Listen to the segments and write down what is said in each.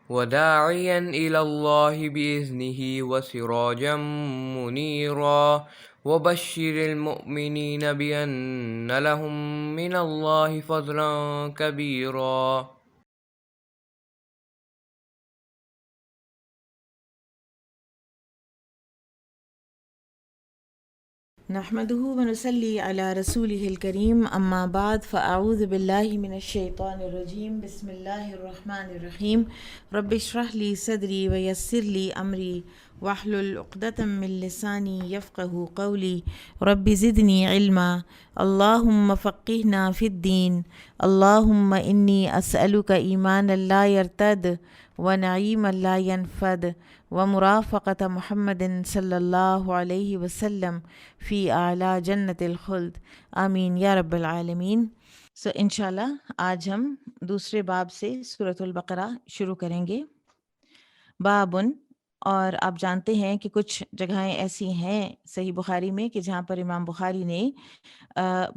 وداعيا إلى الله بإذنه وسراجا منيرا وبشر المؤمنين بأن لهم من الله فضلا كبيرا. نحمده ونصلي على رسوله الكريم اما بعد فاعوذ بالله من الشيطان الرجيم بسم الله الرحمن الرحيم رب اشرح لي صدري ويسر لي امري واحلل عقدة من لساني يفقه قولي رب زدني علما اللهم فقهنا في الدين اللهم اني اسالك ايمانا لا يرتد ونعيما لا ينفد ومرافقة محمد صلی اللہ علیہ وسلم فی اعلیٰ جنت الخلد آمین یا رب العالمین۔ انشاءاللہ آج ہم دوسرے باب سے سورۃ البقرہ شروع کریں گے۔ بابن، اور آپ جانتے ہیں کہ کچھ جگہیں ایسی ہیں صحیح بخاری میں کہ جہاں پر امام بخاری نے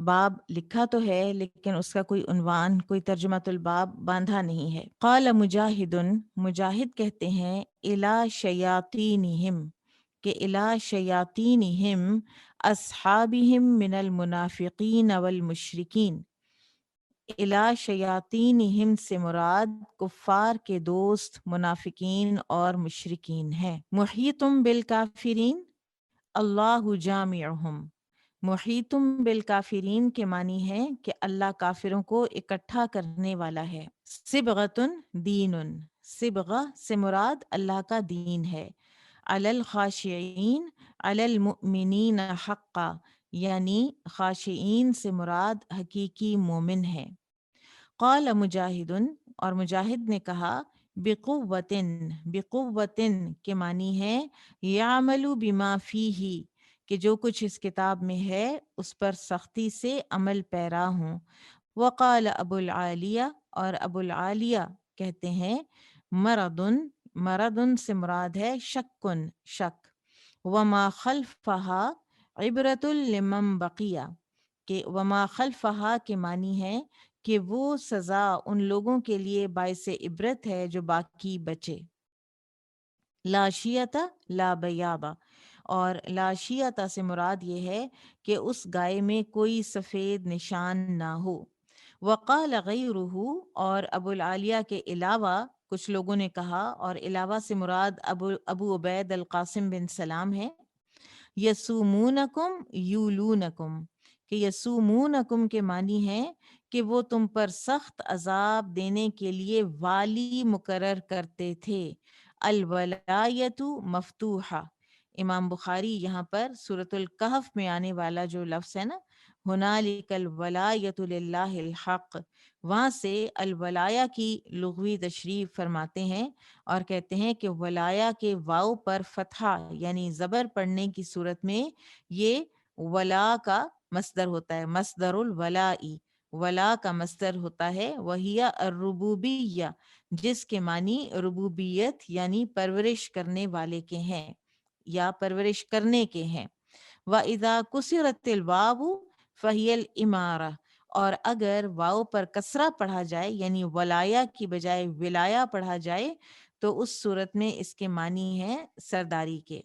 باب لکھا تو ہے لیکن اس کا کوئی عنوان، کوئی ترجمۃ الباب باندھا نہیں ہے۔ قال مجاہد، مجاہد کہتے ہیں الی شیاطینہم، کہ الی شیاطینہم اصحابہم من المنافقین والمشرکین۔ الی شیاطینہم سے مراد کفار کے دوست منافقین اور مشرکین ہیں۔ محیطم بالکافرین اللہ جامعہم، محیطم بالکافرین کے معنی ہے کہ اللہ کافروں کو اکٹھا کرنے والا ہے۔ صبغتن دین، صبغہ سے مراد اللہ کا دین ہے۔ علی الخاشعین علی المؤمنین حقا، یعنی خاشعین سے مراد حقیقی مومن ہے۔ قال مجاہد، اور مجاہد نے کہا بقوتن، بقوتن کے معنی ہے یعمل بما فیہ، کہ جو کچھ اس کتاب میں ہے اس پر سختی سے عمل پیرا ہوں۔ وقال ابو العالیہ، اور ابو العالیہ کہتے ہیں مردن، مردن سے مراد ہے شکن، شک۔ وما خلفہا عبرۃ لمن بقیہ، کہ وما خلفہا کے معنی ہے کہ وہ سزا ان لوگوں کے لیے باعث عبرت ہے جو باقی بچے۔ لا شیعہ لا بیاضہ، اور لا شیعہ سے مراد یہ ہے کہ اس گائے میں کوئی سفید نشان نہ ہو۔ وقال غیرہ، اور ابو العالیہ کے علاوہ کچھ لوگوں نے کہا، اور علاوہ سے مراد ابو عبید القاسم بن سلام ہے، یسومونکم یولونکم، کہ یسومونکم کے معنی ہے کہ وہ تم پر سخت عذاب دینے کے لیے والی مقرر کرتے تھے۔ الولایت مفتوحہ، امام بخاری یہاں پر سورۃ الکہف میں آنے والا جو لفظ ہے نا، ہنالک الولایت للہ الحق، وہاں سے الولایا کی لغوی تشریح فرماتے ہیں اور کہتے ہیں کہ ولایا کے واو پر فتحہ یعنی زبر پڑھنے کی صورت میں یہ ولا کا مصدر ہوتا ہے، مصدر الولائی، ولا کا مصدر ہوتا ہے وہی الربوبیہ، جس کے معنی ربوبیت یعنی پرورش کرنے والے کے ہیں یا پرورش کرنے کے ہیں۔ وَإِذَا كُسِرَتِ الْوَاوُ فَهِيَ الْإِمَارَةُ، اور اگر واو پر کسرہ پڑھا جائے یعنی ولایا کی بجائے ولایا پڑھا جائے تو اس صورت میں اس کے معنی ہیں سرداری کے۔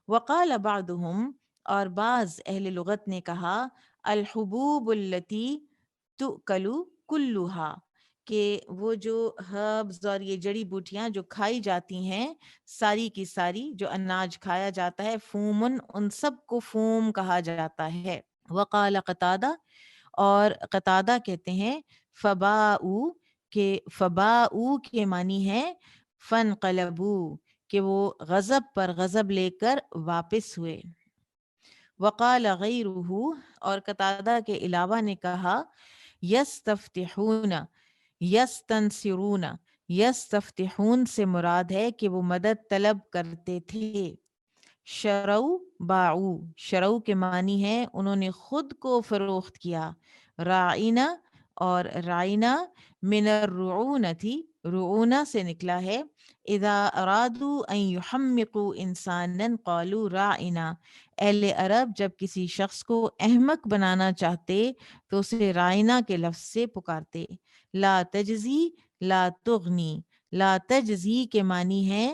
وقال بعضهم، اور بعض اہل لغت نے کہا الحبوب التی تؤکل کلھا، کہ وہ جو ہربز اور یہ جڑی بوٹیاں جو کھائی جاتی ہیں ساری کی ساری، جو اناج کھایا جاتا ہے، فومن، ان سب کو فوم کہا جاتا ہے۔ وقال قتادہ، اور قتادہ کہتے ہیں فباؤ، کہ فباؤ کے معنی ہے فنقلبو، کہ وہ غضب پر غضب لے کر واپس ہوئے۔ وقال غیرہ، اور قتادہ کے علاوہ نے کہا یستفتحون یستنصرون، یستفتحون سے مراد ہے کہ وہ مدد طلب کرتے تھے۔ شرو باعو، شرو کے معنی ہے انہوں نے خود کو فروخت کیا۔ رائنا، اور رائنا من الرعونتی، رعونہ سے نکلا ہے۔ اذا ارادوا ان یحمقوا انسانا قالوا رائنا، اہل عرب جب کسی شخص کو احمق بنانا چاہتے تو اسے رائنا کے لفظ سے پکارتے۔ لا تجزی لا تغنی، لا تجزی کے معنی ہے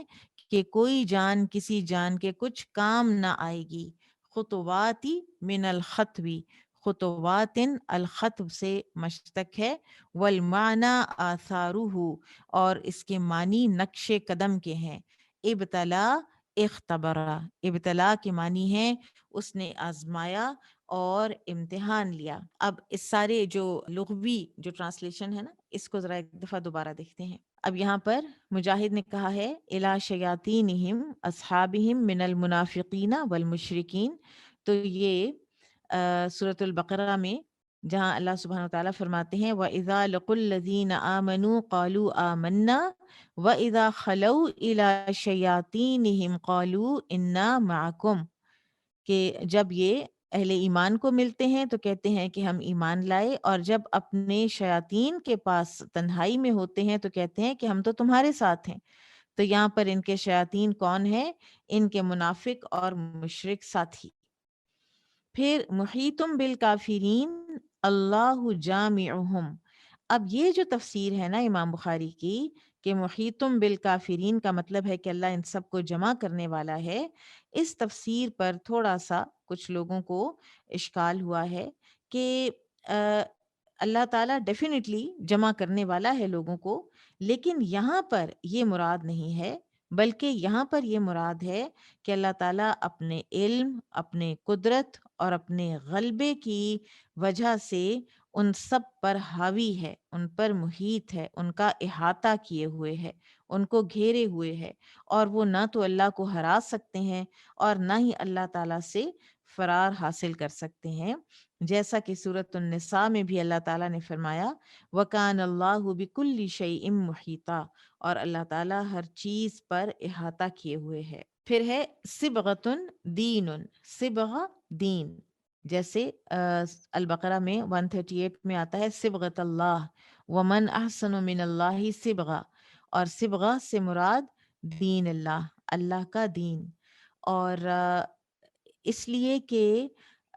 کہ کوئی جان کسی جان کے کچھ کام نہ آئے گی. خطواتی من الخطوی، خطوات الخطو سے مشتق ہے. والمعنی آثارہ، اور اس کے معنی نقش قدم کے ہیں. ابتلا اختبرا، ابتلا کے معنی ہے اس نے آزمایا اور امتحان لیا. اب اس سارے جو لغوی جو ٹرانسلیشن ہے نا، اس کو ذرا ایک دفعہ دوبارہ دیکھتے ہیں. اب یہاں پر مجاہد نے کہا ہے الی شیاطینہم اصحابہم من المنافقین والمشرکین. تو یہ سورۃ البقرہ میں جہاں اللہ سبحانہ وتعالیٰ فرماتے ہیں وَإِذَا لَقُوا الَّذِينَ آمَنُوا قَالُوا آمَنَّا وَإِذَا خَلَوْا إِلَى شَيَاطِينِهِمْ قَالُوا إِنَّا مَعَكُمْ، کہ جب یہ اہل ایمان کو ملتے ہیں تو کہتے ہیں کہ ہم ایمان لائے، اور جب اپنے شیاطین کے پاس تنہائی میں ہوتے ہیں تو کہتے ہیں کہ ہم تو تمہارے ساتھ ہیں. تو یہاں پر ان کے شیاطین کون ہیں؟ ان کے منافق اور مشرک ساتھی. پھر محیطم بالکافرین اللہ جامعہم. اب یہ جو تفسیر ہے نا امام بخاری کی کہ محیطم بالکافرین کا مطلب ہے کہ اللہ ان سب کو جمع کرنے والا ہے، اس تفسیر پر تھوڑا سا کچھ لوگوں کو اشکال ہوا ہے کہ اللہ تعالیٰ ڈیفینیٹلی جمع کرنے والا ہے لوگوں کو، لیکن یہاں پر یہ مراد نہیں ہے، بلکہ یہاں پر یہ مراد ہے کہ اللہ تعالیٰ اپنے علم، اپنے قدرت اور اپنے غلبے کی وجہ سے ان سب پر حاوی ہے، ان پر محیط ہے، ان کا احاطہ کیے ہوئے ہے، ان کو گھیرے ہوئے ہے، اور وہ نہ تو اللہ کو ہرا سکتے ہیں اور نہ ہی اللہ تعالیٰ سے فرار حاصل کر سکتے ہیں. جیسا کہ سورۃ النساء میں بھی اللہ تعالیٰ نے فرمایا وَكَانَ اللَّهُ بِكُلِّ شَيْءٍ مُحِيطًا، اور اللہ تعالیٰ ہر چیز پر احاطہ کیے ہوئے ہے. پھر ہے صبغۃ دین، صبغہ دین، جیسے البقرہ میں 138 میں آتا ہے صبغۃ اللہ ومن احسن من اللہ صبغہ، اور صبغہ سے مراد دین اللہ، اللہ کا دین. اور اس لیے کہ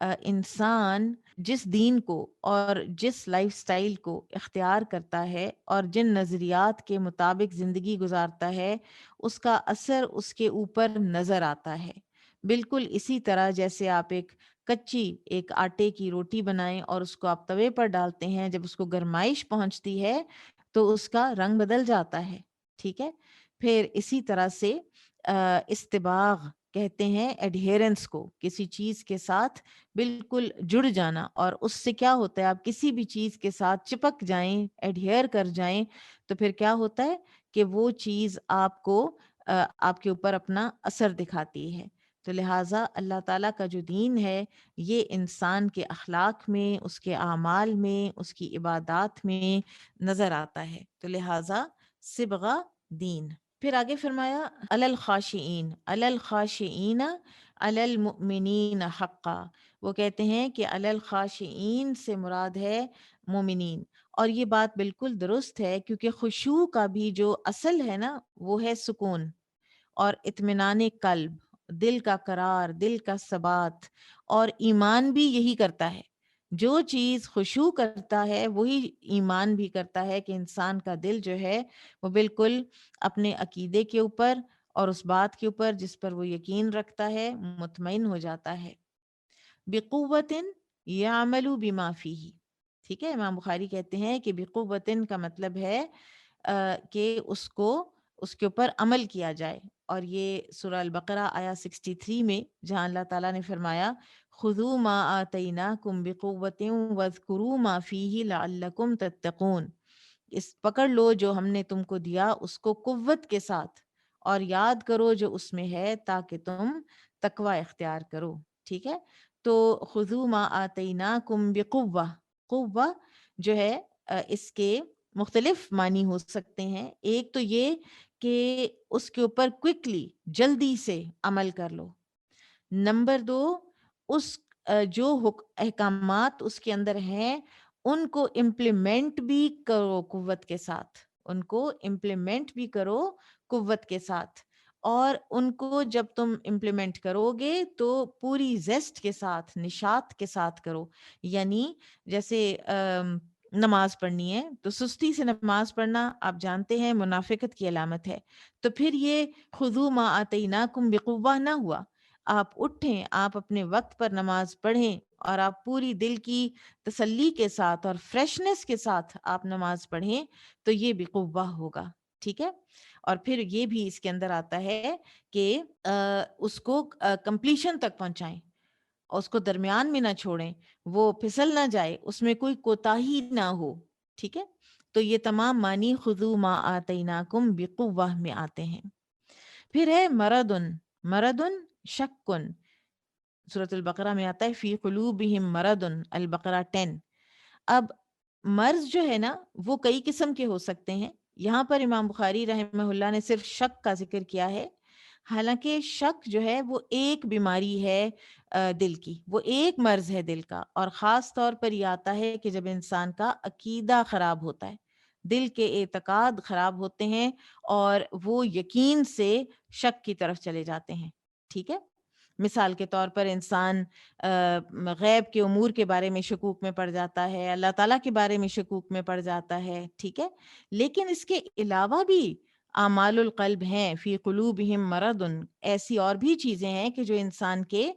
انسان جس دین کو اور جس لائف سٹائل کو اختیار کرتا ہے اور جن نظریات کے مطابق زندگی گزارتا ہے، اس کا اثر اس کے اوپر نظر آتا ہے. بالکل اسی طرح جیسے آپ ایک آٹے کی روٹی بنائیں اور اس کو آپ توے پر ڈالتے ہیں، جب اس کو گرمائش پہنچتی ہے تو اس کا رنگ بدل جاتا ہے. ٹھیک ہے. پھر اسی طرح سے استباغ کہتے ہیں ایڈہیرنس کو، کسی چیز کے ساتھ بالکل جڑ جانا، اور اس سے کیا ہوتا ہے آپ کسی بھی چیز کے ساتھ چپک جائیں، ایڈہیر کر جائیں، تو پھر کیا ہوتا ہے کہ وہ چیز آپ کو آپ کے اوپر اپنا اثر دکھاتی ہے. تو لہٰذا اللہ تعالیٰ کا جو دین ہے یہ انسان کے اخلاق میں، اس کے اعمال میں، اس کی عبادات میں نظر آتا ہے. تو لہٰذا صبغہ دین. پھر آگے فرمایا علی الخاشعین، علی الخاشعین علی المؤمنین حقا. وہ کہتے ہیں کہ علی الخاشعین سے مراد ہے مومنین، اور یہ بات بالکل درست ہے، کیونکہ خشوع کا بھی جو اصل ہے نا وہ ہے سکون اور اطمینان قلب، دل کا قرار، دل کا ثبات، اور ایمان بھی یہی کرتا ہے. جو چیز خشوع کرتا ہے وہی ایمان بھی کرتا ہے، کہ انسان کا دل جو ہے وہ بالکل اپنے عقیدے کے اوپر اور اس بات کے اوپر جس پر وہ یقین رکھتا ہے مطمئن ہو جاتا ہے. بقوت یعمل بما فیہ. ٹھیک ہے. امام بخاری کہتے ہیں کہ بقوت کا مطلب ہے کہ اس کے اوپر عمل کیا جائے. اور یہ سورہ البقرہ آیا 63 میں جہاں اللہ تعالیٰ نے فرمایا خذوا ما آتیناکم بقوت واذکروا ما فیہ لعلکم تتقون. پکڑ لو جو ہم نے تم کو دیا اس کو قوت کے ساتھ، اور یاد کرو جو اس میں ہے تاکہ تم تقوی اختیار کرو. ٹھیک ہے. تو خذوا ما آتیناکم بقوہ، قوہ جو ہے اس کے مختلف معنی ہو سکتے ہیں. ایک تو یہ کہ اس کے اوپر کوئکلی، جلدی سے عمل کر لو. نمبر 2، اس جو احکامات اس کے اندر ہیں ان کو امپلیمنٹ بھی کرو قوت کے ساتھ، ان کو امپلیمنٹ بھی کرو قوت کے ساتھ. اور ان کو جب تم امپلیمنٹ کرو گے تو پوری زیسٹ کے ساتھ، نشاط کے ساتھ کرو. یعنی جیسے نماز پڑھنی ہے، تو سستی سے نماز پڑھنا آپ جانتے ہیں منافقت کی علامت ہے۔ تو پھر یہ خذوا ما آتیناکم بقوہ نہ ہوا، آپ اٹھیں، آپ اپنے وقت پر نماز پڑھیں اور آپ پوری دل کی تسلی کے ساتھ اور فریشنس کے ساتھ آپ نماز پڑھیں، تو یہ بقوہ ہوگا، ٹھیک ہے۔ اور پھر یہ بھی اس کے اندر آتا ہے کہ اس کو کمپلیشن تک پہنچائیں اور اس کو درمیان میں نہ چھوڑیں، وہ پھسل نہ جائے، اس میں کوئی کوتاہی نہ ہو، ٹھیک ہے۔ تو یہ تمام معنی خذوا ما آتیناکم بقوہ میں آتے ہیں۔ پھر ہے مردن، مردن شکن، سورۃ البقرہ میں آتا ہے فی قلوبہم مردن، البقرہ 10۔ اب مرض جو ہے نا وہ کئی قسم کے ہو سکتے ہیں، یہاں پر امام بخاری رحمہ اللہ نے صرف شک کا ذکر کیا ہے، حالانکہ شک جو ہے وہ ایک بیماری ہے دل کی، وہ ایک مرض ہے دل کا، اور خاص طور پر یہ آتا ہے کہ جب انسان کا عقیدہ خراب ہوتا ہے، دل کے اعتقاد خراب ہوتے ہیں اور وہ یقین سے شک کی طرف چلے جاتے ہیں، ٹھیک ہے۔ مثال کے طور پر انسان غیب کے امور کے بارے میں شکوک میں پڑ جاتا ہے، اللہ تعالیٰ کے بارے میں شکوک میں پڑ جاتا ہے، ٹھیک ہے۔ لیکن اس کے علاوہ بھی اعمال القلب ہیں، فی قلوبہم مرض، ایسی اور بھی چیزیں ہیں کہ جو انسان کے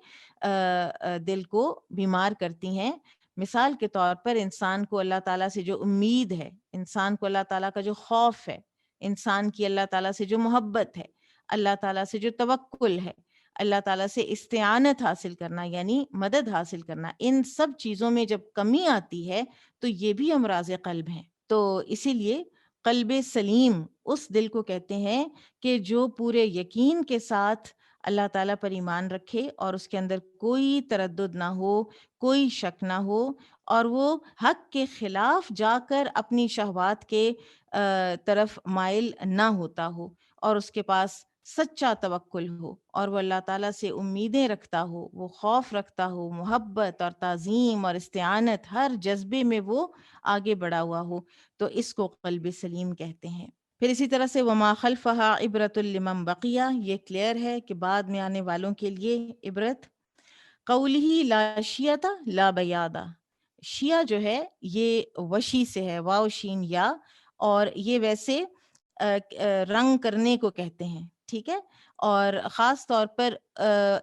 دل کو بیمار کرتی ہیں۔ مثال کے طور پر انسان کو اللہ تعالیٰ سے جو امید ہے، انسان کو اللہ تعالیٰ کا جو خوف ہے، انسان کی اللہ تعالیٰ سے جو محبت ہے، اللہ تعالیٰ سے جو توکل ہے، اللہ تعالیٰ سے استعانت حاصل کرنا یعنی مدد حاصل کرنا، ان سب چیزوں میں جب کمی آتی ہے تو یہ بھی امراض قلب ہیں۔ تو اسی لیے قلب سلیم اس دل کو کہتے ہیں کہ جو پورے یقین کے ساتھ اللہ تعالیٰ پر ایمان رکھے اور اس کے اندر کوئی تردد نہ ہو، کوئی شک نہ ہو، اور وہ حق کے خلاف جا کر اپنی شہوات کے طرف مائل نہ ہوتا ہو، اور اس کے پاس سچا توکل ہو، اور وہ اللہ تعالیٰ سے امیدیں رکھتا ہو، وہ خوف رکھتا ہو، محبت اور تعظیم اور استعانت ہر جذبے میں وہ آگے بڑھا ہوا ہو، تو اس کو قلب سلیم کہتے ہیں۔ پھر اسی طرح سے وما خلفہا عبرۃ لمن بقیہ، یہ کلیئر ہے کہ بعد میں آنے والوں کے لیے عبرت۔ قولہ لا شیعہ لا بیادہ، شیعہ جو ہے یہ وشی سے ہے، واو شین یا، اور یہ ویسے رنگ کرنے کو کہتے ہیں، ٹھیک ہے۔ اور خاص طور پر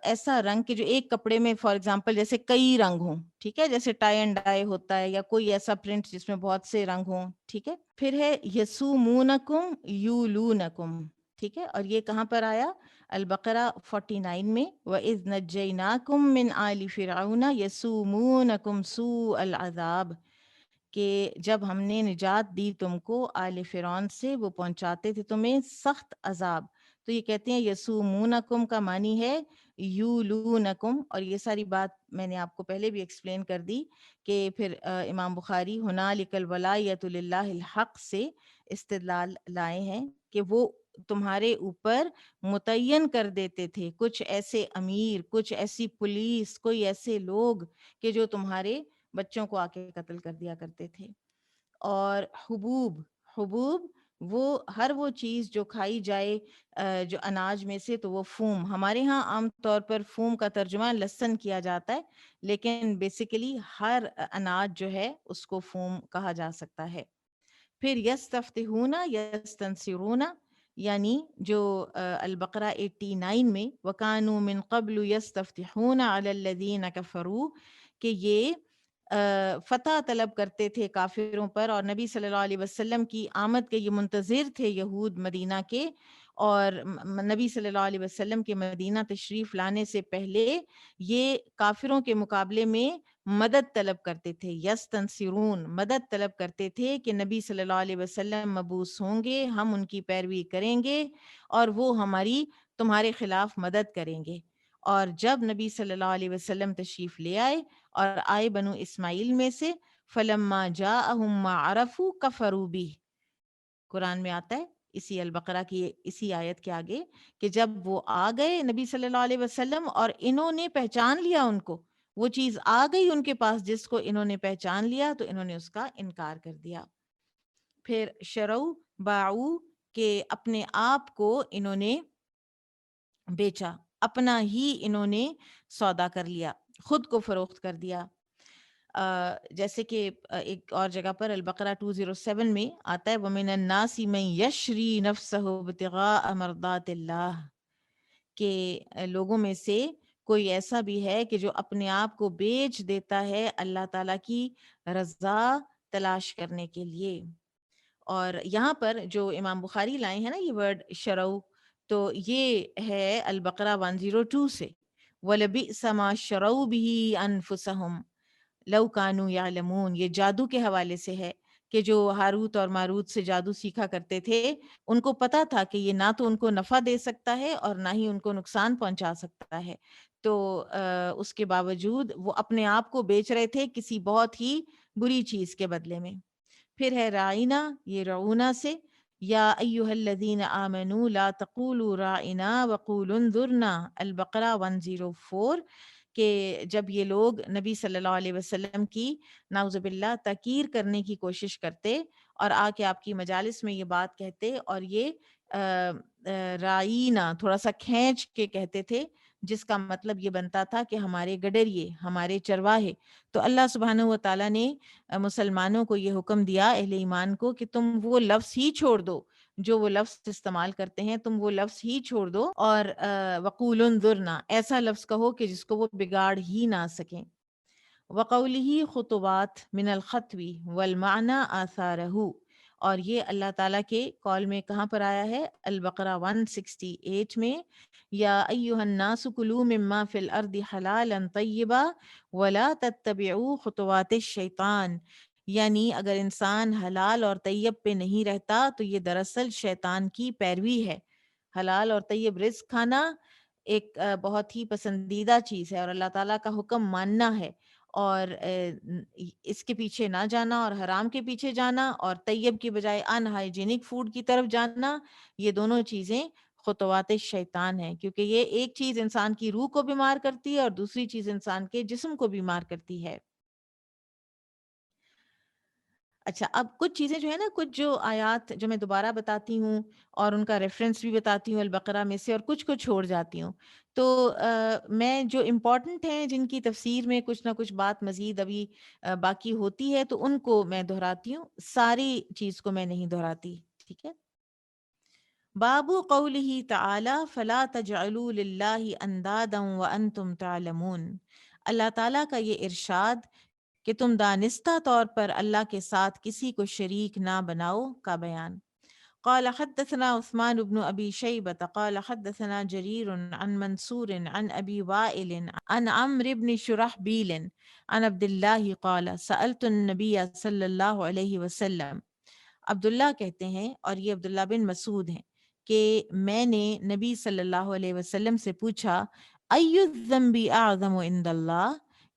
ایسا رنگ کہ جو ایک کپڑے میں فار ایگزامپل جیسے کئی رنگ ہوں، ٹھیک ہے، جیسے ٹائی اینڈ ڈائی ہوتا ہے یا کوئی ایسا پرنٹ جس میں بہت سے رنگ ہوں، ٹھیک ہے۔ پھر ہے یسومونکم یولونکم، ٹھیک ہے، اور یہ کہاں پر آیا؟ البقرہ 49 میں، وَإِذْ نَجَّيْنَاكُمْ مِنْ آلِ فِرْعَوْنَ يَسُومُونَكُمْ سُوءَ الْعَذَابِ، کہ جب ہم نے نجات دی تم کو آل فرعون سے، وہ پہنچاتے تھے تمہیں سخت عذاب۔ تو یہ کہتے ہیں یسومونکم کا معنی ہے یولونکم، اور یہ ساری بات میں نے آپ کو پہلے بھی ایکسپلین کر دی کہ پھر امام بخاری ہنالک الولایۃ للہ الحق سے استدلال لائے ہیں کہ وہ تمہارے اوپر متعین کر دیتے تھے کچھ ایسے امیر، کچھ ایسی پولیس، کوئی ایسے لوگ کہ جو تمہارے بچوں کو آ کے قتل کر دیا کرتے تھے۔ اور حبوب، حبوب وہ ہر وہ چیز جو کھائی جائے جو اناج میں سے، تو وہ فوم، ہمارے ہاں عام طور پر فوم کا ترجمہ لہسن کیا جاتا ہے، لیکن بیسیکلی ہر اناج جو ہے اس کو فوم کہا جا سکتا ہے۔ پھر یستفتحون یستنصرون، یعنی جو البقرہ 89 میں وَكَانُوا مِن قَبْلُ يَسْتَفْتِحُونَ عَلَى الَّذِينَ كَفَرُوا، کہ یہ فتح طلب کرتے تھے کافروں پر، اور نبی صلی اللہ علیہ وسلم کی آمد کے یہ منتظر تھے یہود مدینہ کے، اور نبی صلی اللہ علیہ وسلم کے مدینہ تشریف لانے سے پہلے یہ کافروں کے مقابلے میں مدد طلب کرتے تھے، یستنصرون، مدد طلب کرتے تھے کہ نبی صلی اللہ علیہ وسلم مبعوث ہوں گے، ہم ان کی پیروی کریں گے اور وہ ہماری تمہارے خلاف مدد کریں گے۔ اور جب نبی صلی اللہ علیہ وسلم تشریف لے آئے اور آئے بنو اسماعیل میں سے، فلما جاءہم ما عرفوا کفروا بہ، قرآن میں آتا ہے اسی البقرہ کی اسی آیت کے آگے کہ جب وہ آ گئے نبی صلی اللہ علیہ وسلم اور انہوں نے پہچان لیا ان کو، وہ چیز آ گئی ان کے پاس جس کو انہوں نے پہچان لیا، تو انہوں نے اس کا انکار کر دیا۔ پھر شرو باعو، کہ اپنے آپ کو انہوں نے بیچا، اپنا ہی انہوں نے سودا کر لیا، خود کو فروخت کر دیا۔ جیسے کہ ایک اور جگہ پر البقرہ 207 میں آتا ہے وَمِنَ النَّاسِ مَن يَشْرِي نَفْسَهُ ابْتِغَاءَ مَرْضَاتِ اللَّهِ، کہ لوگوں میں سے کوئی ایسا بھی ہے کہ جو اپنے آپ کو بیچ دیتا ہے اللہ تعالیٰ کی رضا تلاش کرنے کے لیے۔ اور یہاں پر جو امام بخاری لائے ہیں نا یہ ورڈ شرو، تو یہ ہے البقرہ 102 سے، وَلَبِئْسَ مَا شَرَوْا بِهِ أَنفُسَهُمْ لو کانو یعلمون، یہ جادو کے حوالے سے ہے کہ جو ہاروت اور ماروت سے جادو سیکھا کرتے تھے ان کو پتا تھا کہ یہ نہ تو ان کو نفع دے سکتا ہے اور نہ ہی ان کو نقصان پہنچا سکتا ہے، تو اس کے باوجود وہ اپنے آپ کو بیچ رہے تھے کسی بہت ہی بری چیز کے بدلے میں۔ پھر ہے رائنا، یہ رعونا سے، یا ایہا الذین آمنوا لا تقولوا رائنا وقولوا انظرنا البقرہ 104، کہ جب یہ لوگ نبی صلی اللہ علیہ وسلم کی نعوذ باللہ تکیر کرنے کی کوشش کرتے اور آ کے آپ کی مجالس میں یہ بات کہتے اور یہ رائینا تھوڑا سا کھینچ کے کہتے تھے، جس کا مطلب یہ بنتا تھا کہ ہمارے گڈریے، ہمارے چرواہے، تو اللہ سبحانہ و تعالیٰ نے مسلمانوں کو یہ حکم دیا، اہل ایمان کو، کہ تم وہ لفظ ہی چھوڑ دو جو وہ لفظ استعمال کرتے ہیں، تم وہ لفظ ہی چھوڑ دو اور وقول انظرنا، ایسا لفظ کہو کہ جس کو وہ بگاڑ ہی نہ سکیں۔ وقوله خطوات من الخطوی والمعنی آثارہ، اور یہ اللہ تعالیٰ کے قول میں کہاں پر آیا ہے؟ البقرہ 168 میں، یا ایہا الناس کلوا مما فی الارض حلالا طیبا ولا تتبعوا خطوات الشیطان، یعنی اگر انسان حلال اور طیب پہ نہیں رہتا تو یہ دراصل شیطان کی پیروی ہے۔ حلال اور طیب رزق کھانا ایک بہت ہی پسندیدہ چیز ہے اور اللہ تعالیٰ کا حکم ماننا ہے، اور اس کے پیچھے نہ جانا اور حرام کے پیچھے جانا اور طیب کی بجائے ان ہائیجینک فوڈ کی طرف جانا، یہ دونوں چیزیں خطوات شیطان ہیں، کیونکہ یہ ایک چیز انسان کی روح کو بیمار کرتی ہے اور دوسری چیز انسان کے جسم کو بیمار کرتی ہے۔ اچھا، اب کچھ چیزیں جو ہے نا، کچھ جو آیات جو میں دوبارہ بتاتی ہوں اور ان کا ریفرنس بھی بتاتی ہوں البقرہ میں سے، اور کچھ کو چھوڑ جاتی ہوں، تو میں جو امپورٹنٹ ہیں جن کی تفسیر میں کچھ نہ کچھ بات مزید ابھی باقی ہوتی ہے تو ان کو میں دہراتی ہوں، ساری چیز کو میں نہیں دہراتی، ٹھیک ہے۔ باب قوله تعالی فلا تجعلوا للہ اندادا وانتم تعلمون، اللہ تعالیٰ کا یہ ارشاد کہ تم دانستہ طور پر اللہ کے ساتھ کسی کو شریک نہ بناؤ کا بیان۔ قال حدثنا عثمان بن ابی شیبۃ قال حدثنا جریر عن منصور عن ابی وائل عن عمرو بن شرحبیل عن عبد اللہ قال سألت النبی صلی اللہ علیہ وسلم، عبداللہ کہتے ہیں اور یہ عبداللہ بن مسعود ہیں، کہ میں نے نبی صلی اللہ علیہ وسلم سے پوچھا ای الذنب اعظم عند اللہ،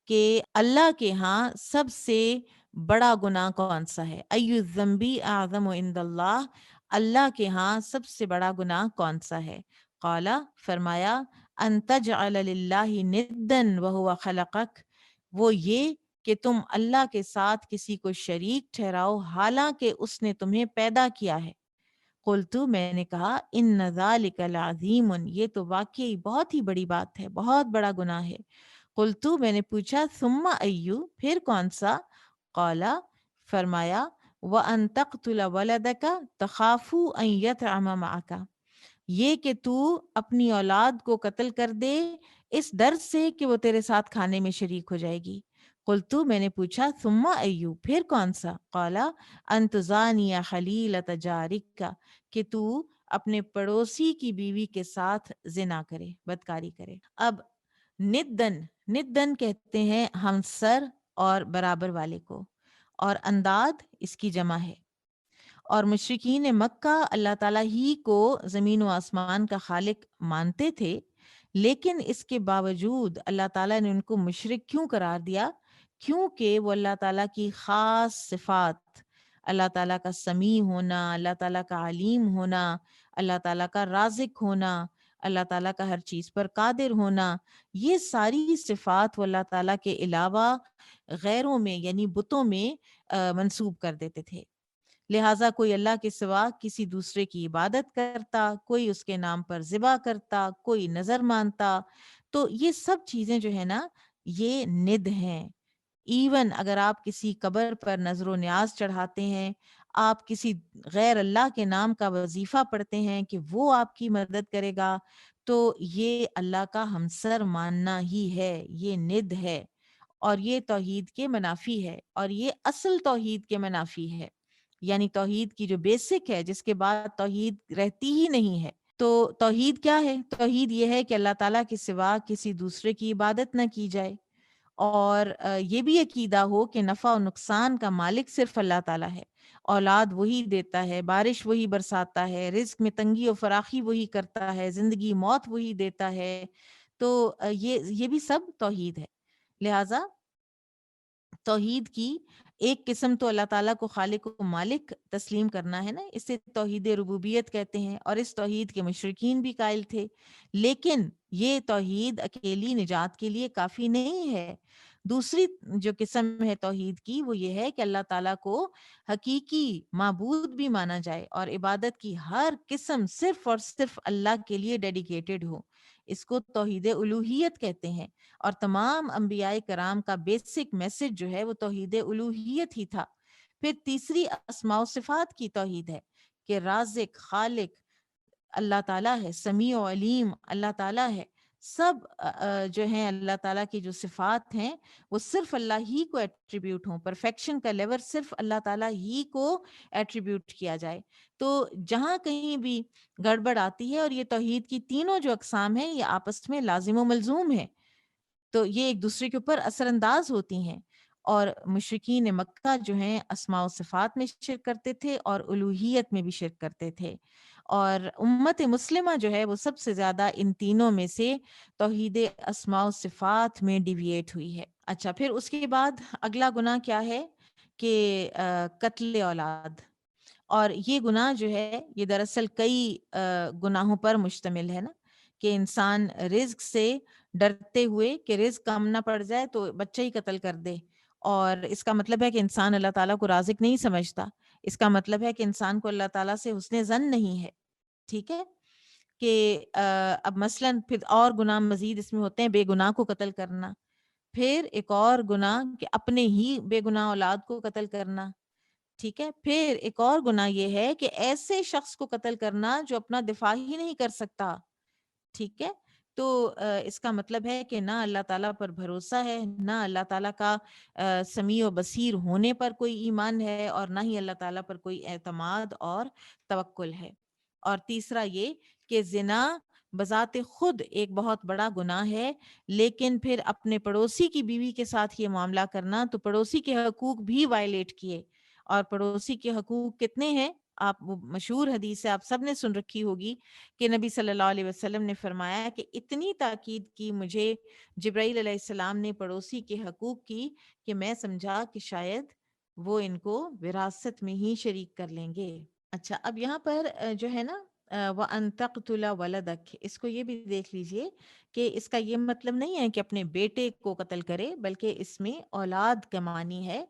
کہ اللہ کے ہاں سب سے بڑا گناہ کون سا ہے؟ ای الذنب اعظم عند اللہ، اللہ کے ہاں سب سے بڑا گناہ کون سا ہے؟ قال، فرمایا، ان تجعل للہ ندا وهو خلقک، وہ یہ کہ تم اللہ کے ساتھ کسی کو شریک ٹھہراؤ حالانکہ اس نے تمہیں پیدا کیا ہے۔ قلتو، میں نے کہا، ان ذالک العظیم، یہ تو واقعی بہت ہی بڑی بات ہے، بہت بڑا گناہ ہے۔ قلتو، میں نے پوچھا، ثم ایو، پھر کون سا؟ قالا، فرمایا، وَأَن تَقْتُلَ وَلَدَكَ تَخَافُ أَن يَطْعَمَ مَعَكَ، یہ کہ تو اپنی اولاد کو قتل کر دے اس ڈر سے کہ وہ تیرے ساتھ کھانے میں شریک ہو جائے گی۔ قلتو، میں نے پوچھا، ثم ایو، پھر کون سا؟ قالا، ان تزانی خلیلۃ جارک، کہ تو اپنے پڑوسی کی بیوی کے ساتھ زنا کرے، بدکاری کرے۔ اب ندن، ندن کہتے ہیں ہمسر اور برابر والے کو، اور انداد اس کی جمع ہے۔ اور مشرکین مکہ اللہ تعالیٰ ہی کو زمین و آسمان کا خالق مانتے تھے، لیکن اس کے باوجود اللہ تعالیٰ نے ان کو مشرک کیوں قرار دیا؟ کیونکہ وہ اللہ تعالیٰ کی خاص صفات، اللہ تعالیٰ کا سمیع ہونا، اللہ تعالیٰ کا علیم ہونا، اللہ تعالیٰ کا رازق ہونا، اللہ تعالیٰ کا ہر چیز پر قادر ہونا، یہ ساری صفات وہ اللہ تعالیٰ کے علاوہ غیروں میں یعنی بتوں میں منسوب کر دیتے تھے۔ لہٰذا کوئی اللہ کے سوا کسی دوسرے کی عبادت کرتا، کوئی اس کے نام پر ذبح کرتا، کوئی نظر مانتا، تو یہ سب چیزیں جو ہے نا، یہ ند ہیں، ایون اگر آپ کسی قبر پر نظر و نیاز چڑھاتے ہیں، آپ کسی غیر اللہ کے نام کا وظیفہ پڑھتے ہیں کہ وہ آپ کی مدد کرے گا، تو یہ اللہ کا ہمسر ماننا ہی ہے، یہ ند ہے، اور یہ توحید کے منافی ہے، اور یہ اصل توحید کے منافی ہے، یعنی توحید کی جو بیسک ہے، جس کے بعد توحید رہتی ہی نہیں ہے۔ تو توحید کیا ہے؟ توحید یہ ہے کہ اللہ تعالیٰ کے سوا کسی دوسرے کی عبادت نہ کی جائے، اور یہ بھی عقیدہ ہو کہ نفع و نقصان کا مالک صرف اللہ تعالیٰ ہے، اولاد وہی دیتا ہے، بارش وہی برساتا ہے، رزق میں تنگی و فراخی وہی کرتا ہے، زندگی موت وہی دیتا ہے۔ تو یہ بھی سب توحید ہے۔ لہٰذا توحید کی ایک قسم تو اللہ تعالیٰ کو خالق و مالک تسلیم کرنا ہے نا، اسے توحید ربوبیت کہتے ہیں، اور اس توحید کے مشرکین بھی قائل تھے۔ لیکن یہ توحید اکیلی نجات کے لیے کافی نہیں ہے۔ دوسری جو قسم ہے توحید کی، وہ یہ ہے کہ اللہ تعالیٰ کو حقیقی معبود بھی مانا جائے، اور عبادت کی ہر قسم صرف اور صرف اللہ کے لیے ڈیڈیکیٹڈ ہو۔ اس کو توحید الوہیت کہتے ہیں، اور تمام انبیاء کرام کا بیسک میسج جو ہے وہ توحید الوہیت ہی تھا۔ پھر تیسری اسماء و صفات کی توحید ہے کہ رازق، خالق اللہ تعالیٰ ہے، سمیع و علیم اللہ تعالیٰ ہے، سب جو ہیں اللہ تعالیٰ کی جو صفات ہیں وہ صرف اللہ ہی کو ایٹریبیوٹ ہوں، پرفیکشن کا لیول صرف اللہ تعالیٰ ہی کو ایٹریبیوٹ کیا جائے۔ تو جہاں کہیں بھی گڑبڑ آتی ہے، اور یہ توحید کی تینوں جو اقسام ہیں یہ آپس میں لازم و ملزوم ہے، تو یہ ایک دوسرے کے اوپر اثر انداز ہوتی ہیں۔ اور مشرکین مکہ جو ہیں اسماء و صفات میں شرک کرتے تھے اور الوہیت میں بھی شرک کرتے تھے، اور امت مسلمہ جو ہے وہ سب سے زیادہ ان تینوں میں سے توحید اسماء و صفات میں ڈیویٹ ہوئی ہے۔ اچھا، پھر اس کے بعد اگلا گناہ کیا ہے کہ قتل اولاد، اور یہ گناہ جو ہے یہ دراصل کئی گناہوں پر مشتمل ہے نا، کہ انسان رزق سے ڈرتے ہوئے کہ رزق کم نہ پڑ جائے تو بچہ ہی قتل کر دے، اور اس کا مطلب ہے کہ انسان اللہ تعالیٰ کو رازق نہیں سمجھتا، اس کا مطلب ہے کہ انسان کو اللہ تعالیٰ سے حسن ظن نہیں ہے۔ ٹھیک ہے کہ اب مثلاً پھر اور گناہ مزید اس میں ہوتے ہیں، بے گناہ کو قتل کرنا، پھر ایک اور گناہ کہ اپنے ہی بے گناہ اولاد کو قتل کرنا، ٹھیک ہے، پھر ایک اور گناہ یہ ہے کہ ایسے شخص کو قتل کرنا جو اپنا دفاع ہی نہیں کر سکتا، ٹھیک ہے۔ تو اس کا مطلب ہے کہ نہ اللہ تعالیٰ پر بھروسہ ہے، نہ اللہ تعالیٰ کا سمیع و بصیر ہونے پر کوئی ایمان ہے، اور نہ ہی اللہ تعالیٰ پر کوئی اعتماد اور توکل ہے۔ اور تیسرا یہ کہ زنا بذات خود ایک بہت بڑا گناہ ہے، لیکن پھر اپنے پڑوسی کی بیوی کے ساتھ یہ معاملہ کرنا تو پڑوسی کے حقوق بھی وائلیٹ کیے، اور پڑوسی کے حقوق کتنے ہیں؟ آپ وہ مشہور حدیث ہے، آپ سب نے سن رکھی ہوگی کہ نبی صلی اللہ علیہ وسلم نے فرمایا کہ اتنی تاکید کی مجھے جبرائیل علیہ السلام نے پڑوسی کے حقوق کی کہ میں سمجھا کہ شاید وہ ان کو وراثت میں ہی شریک کر لیں گے۔ اچھا، اب یہاں پر جو ہے نا وَأَن تَقْتُلَ وَلَدَكَ، اس کو یہ بھی دیکھ لیجئے کہ اس کا یہ مطلب نہیں ہے کہ اپنے بیٹے کو قتل کرے، بلکہ اس میں اولاد کا معنی ہے،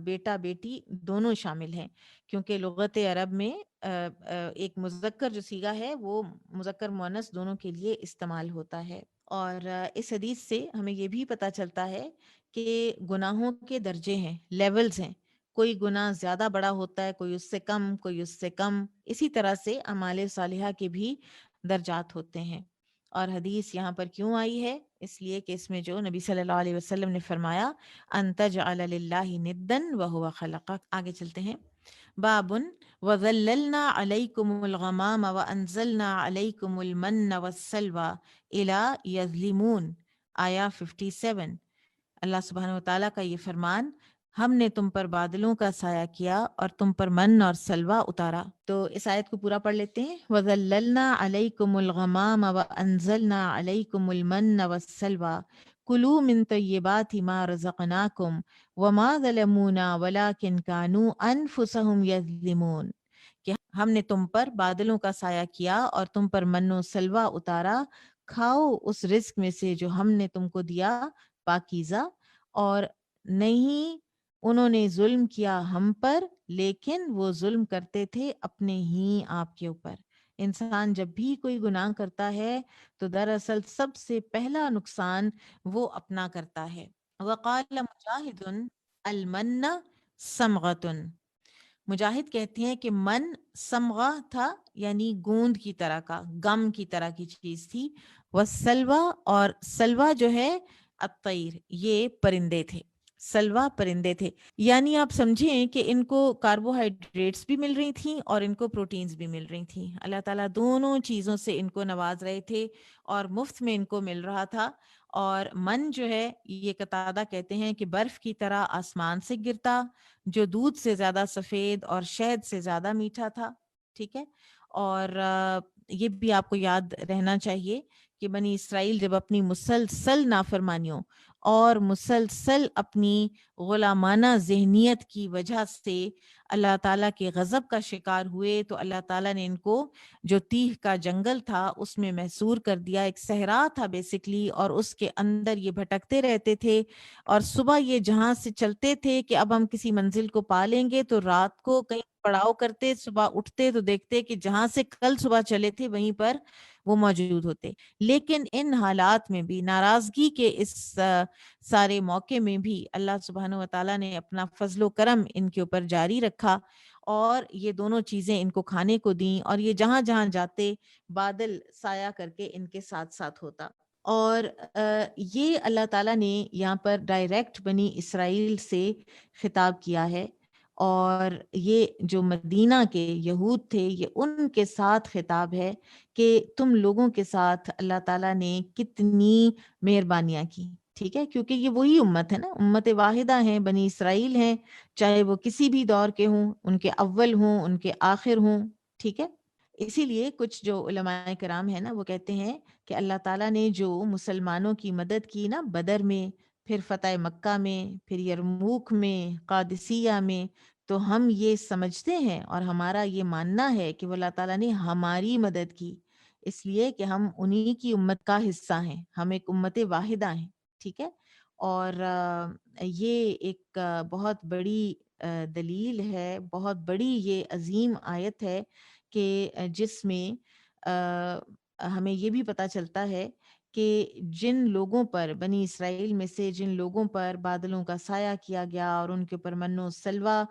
بیٹا بیٹی دونوں شامل ہیں، کیونکہ لغت عرب میں ایک مذکر جو صیغہ ہے وہ مذکر مؤنث دونوں کے لیے استعمال ہوتا ہے۔ اور اس حدیث سے ہمیں یہ بھی پتہ چلتا ہے کہ گناہوں کے درجے ہیں، لیولز ہیں، کوئی گناہ زیادہ بڑا ہوتا ہے، کوئی اس سے کم، کوئی اس سے کم، اسی طرح سے اعمال صالحہ کے بھی درجات ہوتے ہیں۔ اور حدیث یہاں پر کیوں آئی ہے؟ اس لیے کہ اس میں جو نبی صلی اللہ علیہ وسلم نے فرمایا ان تجعل للہ ندا وهو خلقک۔ آگے چلتے ہیں۔ بابن وَظَلَّلْنَا عَلَيْكُمُ الْغَمَامَ وَأَنزَلْنَا عَلَيْكُمُ الْمَنَّ وَالسَّلْوَىٰ إِلَىٰ يَظْلِمُونَ، آیا 57۔ اللہ سبحانہ وتعالیٰ کا یہ فرمان، ہم نے تم پر بادلوں کا سایہ کیا اور تم پر من اور سلوہ اتارا۔ تو اس آیت کو پورا پڑھ لیتے ہیں۔ وَظَلَّلْنَا عَلَيْكُمُ الْغَمَامَ وَأَنزَلْنَا عَلَيْكُمُ الْمَنَّ وَالسَّلْوَىٰ كُلُوا مِن طَيِّبَاتِ مَا رَزَقْنَاكُمْ وَمَا ظَلَمُونَا وَلَٰكِن كَانُوا أَنفُسَهُمْ يَظْلِمُونَ، کہ ہم نے تم پر بادلوں کا سایہ کیا اور تم پر من و سلوہ اتارا، کھاؤ اس رزق میں سے جو ہم نے تم کو دیا پاکیزہ، اور نہیں انہوں نے ظلم کیا ہم پر، لیکن وہ ظلم کرتے تھے اپنے ہی آپ کے اوپر۔ انسان جب بھی کوئی گناہ کرتا ہے تو دراصل سب سے پہلا نقصان وہ اپنا کرتا ہے۔ وقال مجاہد المن سمغتن، مجاہد کہتے ہیں کہ من سمغہ تھا یعنی گوند کی طرح کا، گم کی طرح کی چیز تھی، والسلوى، اور سلوہ جو ہے الطیر، یہ پرندے تھے، سلوہ پرندے تھے، یعنی آپ سمجھیں کہ ان کو کاربوہائیڈریٹس بھی مل رہی تھیں اور ان کو پروٹینز بھی مل رہی تھیں، اللہ تعالیٰ دونوں چیزوں سے ان کو نواز رہے تھے اور مفت میں ان کو مل رہا تھا۔ اور من جو ہے یہ قتادہ کہتے ہیں کہ برف کی طرح آسمان سے گرتا، جو دودھ سے زیادہ سفید اور شہد سے زیادہ میٹھا تھا، ٹھیک ہے۔ اور یہ بھی آپ کو یاد رہنا چاہیے کہ بنی اسرائیل جب اپنی مسلسل نافرمانیوں اور مسلسل اپنی غلامانہ ذہنیت کی وجہ سے اللہ تعالیٰ کے غضب کا شکار ہوئے، تو اللہ تعالیٰ نے ان کو جو تیہ کا جنگل تھا اس میں محصور کر دیا، ایک صحرا تھا بیسکلی، اور اس کے اندر یہ بھٹکتے رہتے تھے، اور صبح یہ جہاں سے چلتے تھے کہ اب ہم کسی منزل کو پا لیں گے، تو رات کو کہیں پڑاؤ کرتے، صبح اٹھتے تو دیکھتے کہ جہاں سے کل صبح چلے تھے وہیں پر وہ موجود ہوتے۔ لیکن ان حالات میں بھی، ناراضگی کے اس سارے موقع میں بھی، اللہ سبحانہ و تعالیٰ نے اپنا فضل و کرم ان کے اوپر جاری رکھا، اور یہ دونوں چیزیں ان کو کھانے کو دیں، اور یہ جہاں جہاں جاتے بادل سایہ کر کے ان کے ساتھ ساتھ ہوتا۔ اور یہ اللہ تعالیٰ نے یہاں پر ڈائریکٹ بنی اسرائیل سے خطاب کیا ہے، اور یہ جو مدینہ کے یہود تھے یہ ان کے ساتھ خطاب ہے کہ تم لوگوں کے ساتھ اللہ تعالیٰ نے کتنی مہربانیاں کی، ٹھیک ہے، کیونکہ یہ وہی امت ہے نا، امت واحدہ ہیں، بنی اسرائیل ہیں، چاہے وہ کسی بھی دور کے ہوں، ان کے اول ہوں، ان کے آخر ہوں، ٹھیک ہے۔ اسی لیے کچھ جو علماء کرام ہیں نا وہ کہتے ہیں کہ اللہ تعالیٰ نے جو مسلمانوں کی مدد کی نا بدر میں، پھر فتح مکہ میں، پھر یرموک میں، قادسیہ میں، تو ہم یہ سمجھتے ہیں اور ہمارا یہ ماننا ہے کہ وہ اللہ تعالیٰ نے ہماری مدد کی، اس لیے کہ ہم انہی کی امت کا حصہ ہیں، ہم ایک امت واحدہ ہیں، ٹھیک ہے۔ اور یہ ایک بہت بڑی دلیل ہے، بہت بڑی یہ عظیم آیت ہے کہ جس میں ہمیں یہ بھی پتہ چلتا ہے کہ جن لوگوں پر، بنی اسرائیل میں سے جن لوگوں پر بادلوں کا سایہ کیا گیا اور ان کے اوپر من و سلوہ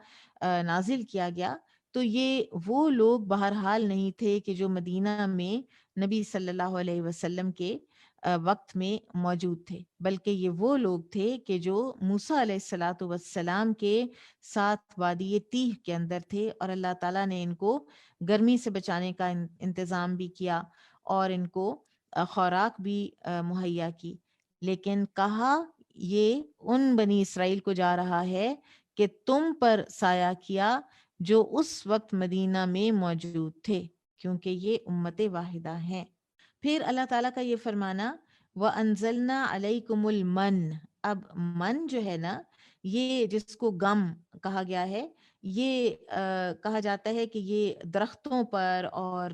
نازل کیا گیا، تو یہ وہ لوگ بہرحال نہیں تھے کہ جو مدینہ میں نبی صلی اللہ علیہ وسلم کے وقت میں موجود تھے، بلکہ یہ وہ لوگ تھے کہ جو موسیٰ علیہ الصلاۃ والسلام کے ساتھ وادی تیہ کے اندر تھے، اور اللہ تعالیٰ نے ان کو گرمی سے بچانے کا انتظام بھی کیا اور ان کو خوراک بھی مہیا کی، لیکن کہا یہ ان بنی اسرائیل کو جا رہا ہے کہ تم پر سایہ کیا جو اس وقت مدینہ میں موجود تھے، کیونکہ یہ امت واحدہ ہیں۔ پھر اللہ تعالیٰ کا یہ فرمانا وَأَنزَلْنَا عَلَيْكُمُ الْمَنَّ، اب من جو ہے نا، یہ جس کو غم کہا گیا ہے، یہ کہا جاتا ہے کہ یہ درختوں پر اور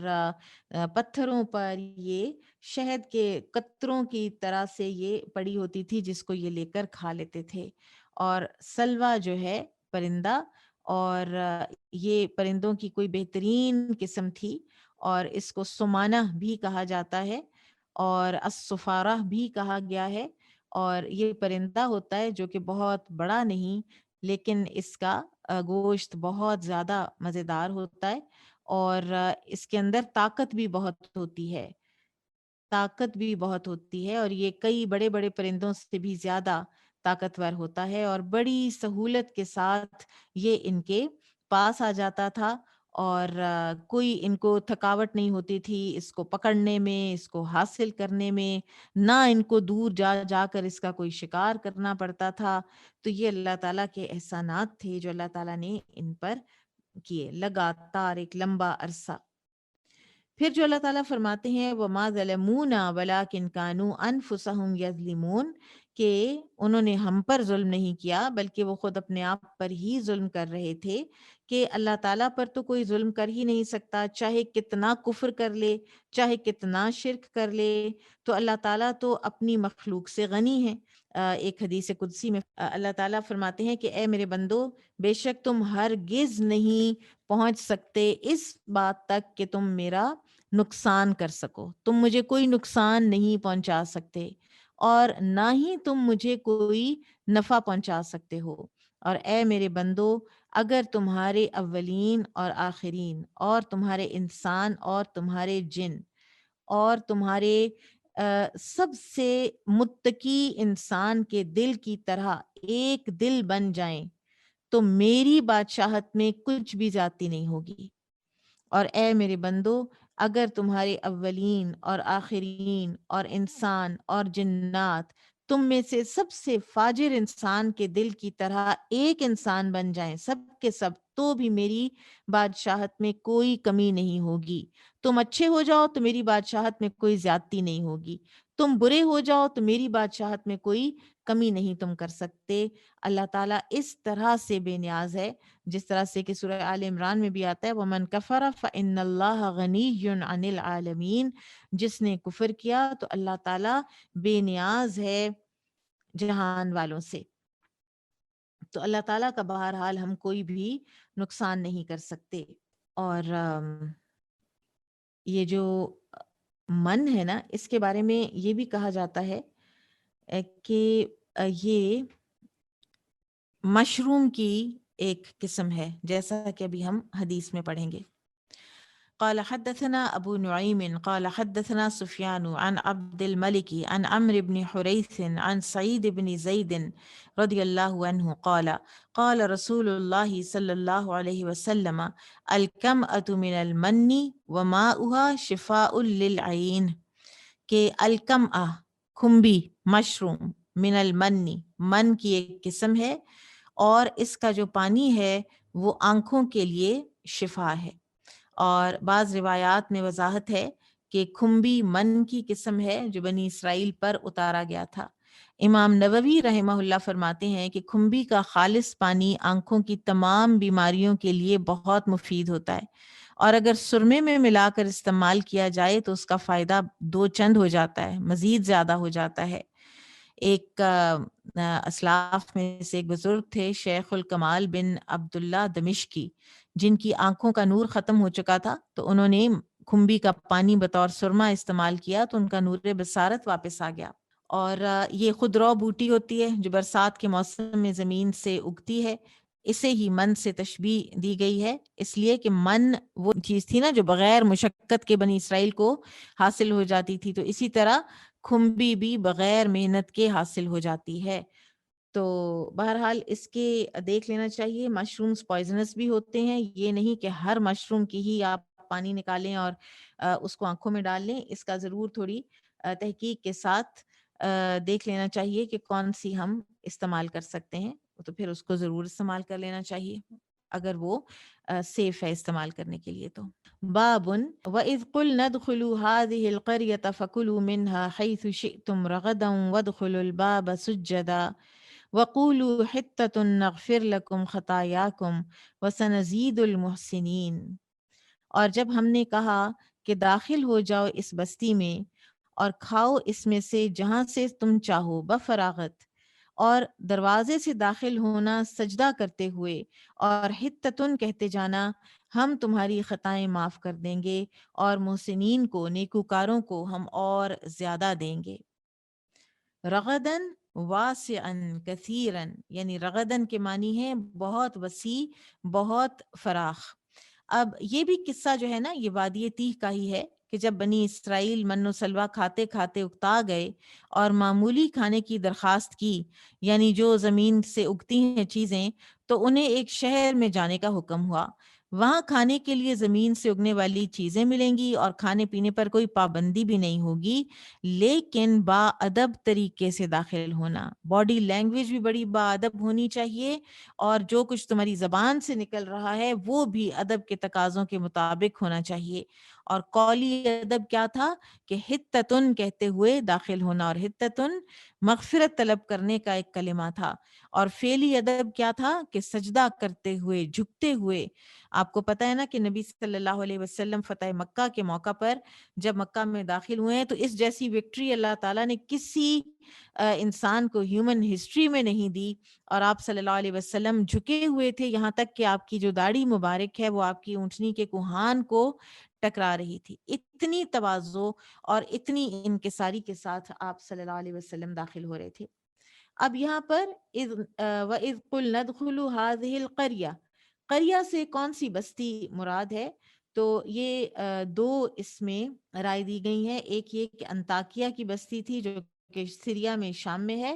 پتھروں پر یہ شہد کے قطروں کی طرح سے یہ پڑی ہوتی تھی، جس کو یہ لے کر کھا لیتے تھے۔ اور سلوہ جو ہے پرندہ، اور یہ پرندوں کی کوئی بہترین قسم تھی، اور اس کو سمانہ بھی کہا جاتا ہے اور الصفارہ بھی کہا گیا ہے، اور یہ پرندہ ہوتا ہے جو کہ بہت بڑا نہیں، لیکن اس کا گوشت بہت زیادہ مزیدار ہوتا ہے، اور اس کے اندر طاقت بھی بہت ہوتی ہے، طاقت بھی بہت ہوتی ہے، اور یہ کئی بڑے بڑے پرندوں سے بھی زیادہ طاقتور ہوتا ہے، اور بڑی سہولت کے ساتھ یہ ان کے پاس آ جاتا تھا، اور کوئی ان کو تھکاوٹ نہیں ہوتی تھی اس کو پکڑنے میں، اس کو حاصل کرنے میں، نہ ان کو دور جا جا کر اس کا کوئی شکار کرنا پڑتا تھا۔ تو یہ اللہ تعالیٰ کے احسانات تھے جو اللہ تعالیٰ نے ان پر کیے لگاتار ایک لمبا عرصہ۔ پھر جو اللہ تعالیٰ فرماتے ہیں وَمَا ظَلَمُونَا وَلَٰكِنْ كَانُوا أَنفُسَهُمْ يَظْلِمُونَ، کہ انہوں نے ہم پر ظلم نہیں کیا بلکہ وہ خود اپنے آپ پر ہی ظلم کر رہے تھے، کہ اللہ تعالیٰ پر تو کوئی ظلم کر ہی نہیں سکتا، چاہے کتنا کفر کر لے، چاہے کتنا شرک کر لے، تو اللہ تعالیٰ تو اپنی مخلوق سے غنی ہے۔ ایک حدیث قدسی میں اللہ تعالیٰ فرماتے ہیں کہ اے میرے بندو، بے شک تم ہرگز نہیں پہنچ سکتے اس بات تک کہ تم میرا نقصان کر سکو، تم مجھے کوئی نقصان نہیں پہنچا سکتے، اور نہ ہی تم مجھے کوئی نفع پہنچا سکتے ہو۔ اور اے میرے بندو، اگر تمہارے اولین اور آخرین اور تمہارے انسان اور تمہارے جن اور تمہارے سب سے متقی انسان کے دل کی طرح ایک دل بن جائیں تو میری بادشاہت میں کچھ بھی زیادتی نہیں ہوگی۔ اور اے میرے بندو، اگر تمہارے اولین اور آخرین اور انسان اور جنات تم میں سے سب سے فاجر انسان کے دل کی طرح ایک انسان بن جائیں سب کے سب، تو بھی میری بادشاہت میں کوئی کمی نہیں ہوگی۔ تم اچھے ہو جاؤ تو میری بادشاہت میں کوئی زیادتی نہیں ہوگی، تم برے ہو جاؤ تو میری بادشاہت میں کوئی کمی نہیں تم کر سکتے۔ اللہ تعالیٰ اس طرح سے بے نیاز ہے، جس طرح سے کہ سورہ آل عمران میں بھی آتا ہے وَمَن كَفَرَ فَإِنَّ اللَّهَ غَنِيٌّ عَنِ الْعَالَمِينَ، جس نے کفر کیا تو اللہ تعالیٰ بے نیاز ہے جہان والوں سے۔ تو اللہ تعالیٰ کا بہرحال ہم کوئی بھی نقصان نہیں کر سکتے۔ اور یہ جو من ہے نا، اس کے بارے میں یہ بھی کہا جاتا ہے کہ یہ مشروم کی ایک قسم ہے، جیسا کہ ابھی ہم حدیث میں پڑھیں گے۔ قال حدثنا ابو نعيم قال حدثنا سفيان عن عبد الملك عن عمرو بن حريث عن سعيد بن زيد رضي الله عنه قال قال رسول الله صلى الله عليه وسلم الكمأة من المن وماؤها شفاء للعين، کہ الکمأ کھمبی مشروم، من المنی من کی ایک قسم ہے، اور اس کا جو پانی ہے وہ آنکھوں کے لیے شفا ہے۔ اور بعض روایات میں وضاحت ہے کہ کھمبی من کی قسم ہے جو بنی اسرائیل پر اتارا گیا تھا۔ امام نووی رحمہ اللہ فرماتے ہیں کہ کھمبی کا خالص پانی آنکھوں کی تمام بیماریوں کے لیے بہت مفید ہوتا ہے، اور اگر سرمے میں ملا کر استعمال کیا جائے تو اس کا فائدہ دو چند ہو جاتا ہے، مزید زیادہ ہو جاتا ہے۔ ایک اسلاف میں سے ایک بزرگ تھے، شیخ الکمال بن عبداللہ دمشقی، جن کی آنکھوں کا نور ختم ہو چکا تھا، تو انہوں نے کھمبی کا پانی بطور سرما استعمال کیا تو ان کا نور بصارت واپس آ گیا۔ اور یہ خودرو بوٹی ہوتی ہے جو برسات کے موسم میں زمین سے اگتی ہے، اسے ہی من سے تشبیہ دی گئی ہے، اس لیے کہ من وہ چیز تھی نا جو بغیر مشقت کے بنی اسرائیل کو حاصل ہو جاتی تھی، تو اسی طرح کھمبی بھی بغیر محنت کے حاصل ہو جاتی ہے۔ تو بہرحال اس کے دیکھ لینا چاہیے۔ مشرومز پوائزنس بھی ہوتے ہیں، یہ نہیں کہ ہر مشروم کی ہی آپ پانی نکالیں اور اس کو آنکھوں میں ڈال لیں، اس کا ضرور تھوڑی تحقیق کے ساتھ دیکھ لینا چاہیے کہ کون سی ہم استعمال کر سکتے ہیں، تو پھر اس کو ضرور استعمال کر لینا چاہیے اگر وہ سیف ہے استعمال کرنے کے لیے۔ تو بابن وَإِذْ قُلْنَا ادْخُلُوا هَٰذِهِ الْقَرْيَةَ فَكُلُوا مِنْهَا حَيْثُ شِئْتُمْ رَغَدًا وَادْخُلُوا الْبَابَ سُجَّدًا وَقُولُوا حِطَّةٌ نَغْفِرْ لَكُمْ خَطَايَاكُمْ وَسَنَزِيدُ الْمُحْسِنِينَ۔ اور جب ہم نے کہا کہ داخل ہو جاؤ اس بستی میں اور کھاؤ اس میں سے جہاں سے تم چاہو بفراغت، اور دروازے سے داخل ہونا سجدہ کرتے ہوئے اور حتتن کہتے جانا، ہم تمہاری خطائیں معاف کر دیں گے اور محسنین کو، نیکوکاروں کو ہم اور زیادہ دیں گے۔ رغدن واسعن کثیرن، یعنی رغدن کے معنی ہے بہت وسیع، بہت فراخ۔ اب یہ بھی قصہ جو ہے نا یہ وادی تیہ کا ہی ہے کہ جب بنی اسرائیل من و سلوہ کھاتے کھاتے اکتا گئے اور معمولی کھانے کی درخواست کی، یعنی جو زمین سے اگتی ہیں چیزیں، تو انہیں ایک شہر میں جانے کا حکم ہوا۔ وہاں کھانے کے لیے زمین سے اگنے والی چیزیں ملیں گی اور کھانے پینے پر کوئی پابندی بھی نہیں ہوگی، لیکن با ادب طریقے سے داخل ہونا، باڈی لینگویج بھی بڑی با ادب ہونی چاہیے، اور جو کچھ تمہاری زبان سے نکل رہا ہے وہ بھی ادب کے تقاضوں کے مطابق ہونا چاہیے۔ اور قولی ادب کیا تھا کہ حتتن کہتے ہوئے داخل ہونا، اور حتتن مغفرت طلب کرنے کا ایک کلمہ تھا۔ اور فعلی ادب کیا تھا کہ سجدہ کرتے ہوئے، جھکتے ہوئے۔ آپ کو پتہ ہے نا کہ نبی صلی اللہ علیہ وسلم فتح مکہ کے موقع پر جب مکہ میں داخل ہوئے ہیں تو اس جیسی وکٹری اللہ تعالیٰ نے کسی انسان کو ہیومن ہسٹری میں نہیں دی، اور آپ صلی اللہ علیہ وسلم جھکے ہوئے تھے، یہاں تک کہ آپ کی جو داڑھی مبارک ہے وہ آپ کی اونٹنی کے کوہان کو ٹکرا رہی تھی. اتنی تواضع اور اتنی انکساری کے ساتھ آپ صلی اللہ علیہ وسلم داخل ہو رہے تھے. اب یہاں پر وَإِذْ قُلْنَا ادْخُلُوا هَٰذِهِ الْقَرْيَةَ، قریہ سے کون سی بستی مراد ہے؟ تو یہ دو اس میں رائے دی گئی ہے. ایک یہ کہ انطاکیہ کی بستی تھی جو کہ سیریا میں شام میں ہے،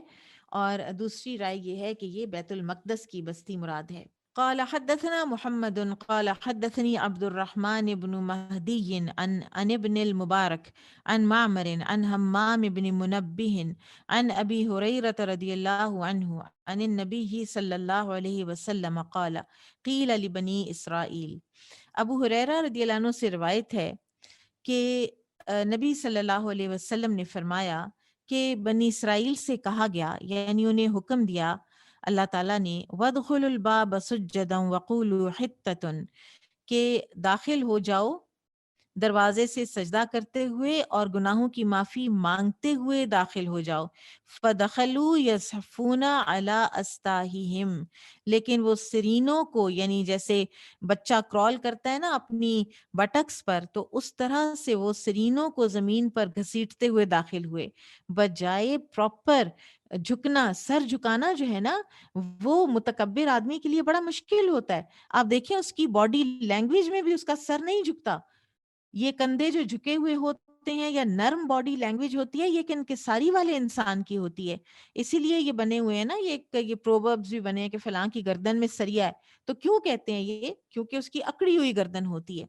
اور دوسری رائے یہ ہے کہ یہ بیت المقدس کی بستی مراد ہے. قال حدثنا محمد قال حدثني عبد الرحمن بن مهدي عن ابن المبارك عن معمر عن همام بن منبه عن أبي هريرة رضي الله عنه عن النبي صلى الله عليه وسلم قال قيل لبني إسرائيل. ابو ہریرہ رضی اللہ عنہ سے روایت ہے کہ نبی صلی اللہ علیہ وسلم نے فرمایا کہ بنی اسرائیل سے کہا گیا، یعنی انہیں حکم دیا اللہ تعالیٰ نے، وَادْخُلُوا الْبَابَ سُجَّدًا وَقُولُوا حِطَّةٌ، کہ داخل ہو جاؤ دروازے سے سجدہ کرتے ہوئے اور گناہوں کی معافی مانگتے ہوئے داخل ہو جاؤ. فَدَخَلُوا يَزْحَفُونَ عَلَىٰ أَسْتَاحِهِمْ، لیکن وہ سرینوں کو، یعنی جیسے بچہ کرال کرتا ہے نا اپنی بٹکس پر، تو اس طرح سے وہ سرینوں کو زمین پر گھسیٹتے ہوئے داخل ہوئے. بجائے پراپر جھکنا، سر جھکانا جو ہے نا وہ متکبر آدمی کے لیے بڑا مشکل ہوتا ہے. آپ دیکھیں اس کی باڈی لینگویج میں بھی اس کا سر نہیں جھکتا. یہ کندھے جو جھکے ہوئے ہوتے ہیں یا نرم باڈی لینگویج ہوتی ہے، یہ کہ انکساری والے انسان کی ہوتی ہے. اسی لیے یہ بنے ہوئے ہیں نا، یہ پرووربس بھی بنے ہیں کہ فلاں کی گردن میں سریا ہے. تو کیوں کہتے ہیں یہ؟ کیونکہ اس کی اکڑی ہوئی گردن ہوتی ہے.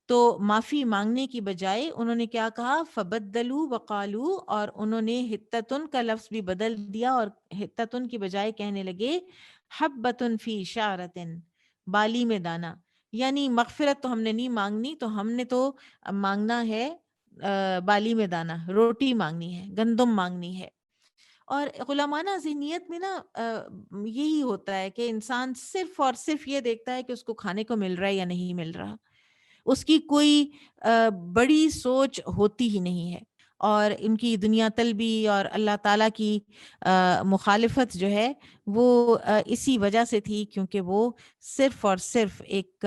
تو معافی مانگنے کی بجائے انہوں نے کیا کہا؟ فبدلوا وقالوا، اور انہوں نے حتتن کا لفظ بھی بدل دیا اور حتتن کی بجائے کہنے لگے حبتن فی شعرتن، بالی میں دانا. یعنی مغفرت تو ہم نے نہیں مانگنی، تو ہم نے تو مانگنا ہے بالی میں دانا، روٹی مانگنی ہے، گندم مانگنی ہے. اور غلامانہ ذہنیت میں نا یہی ہوتا ہے کہ انسان صرف اور صرف یہ دیکھتا ہے کہ اس کو کھانے کو مل رہا ہے یا نہیں مل رہا. اس کی کوئی بڑی سوچ ہوتی ہی نہیں ہے. اور ان کی دنیا طلبی اور اللہ تعالیٰ کی مخالفت جو ہے وہ اسی وجہ سے تھی، کیونکہ وہ صرف اور صرف ایک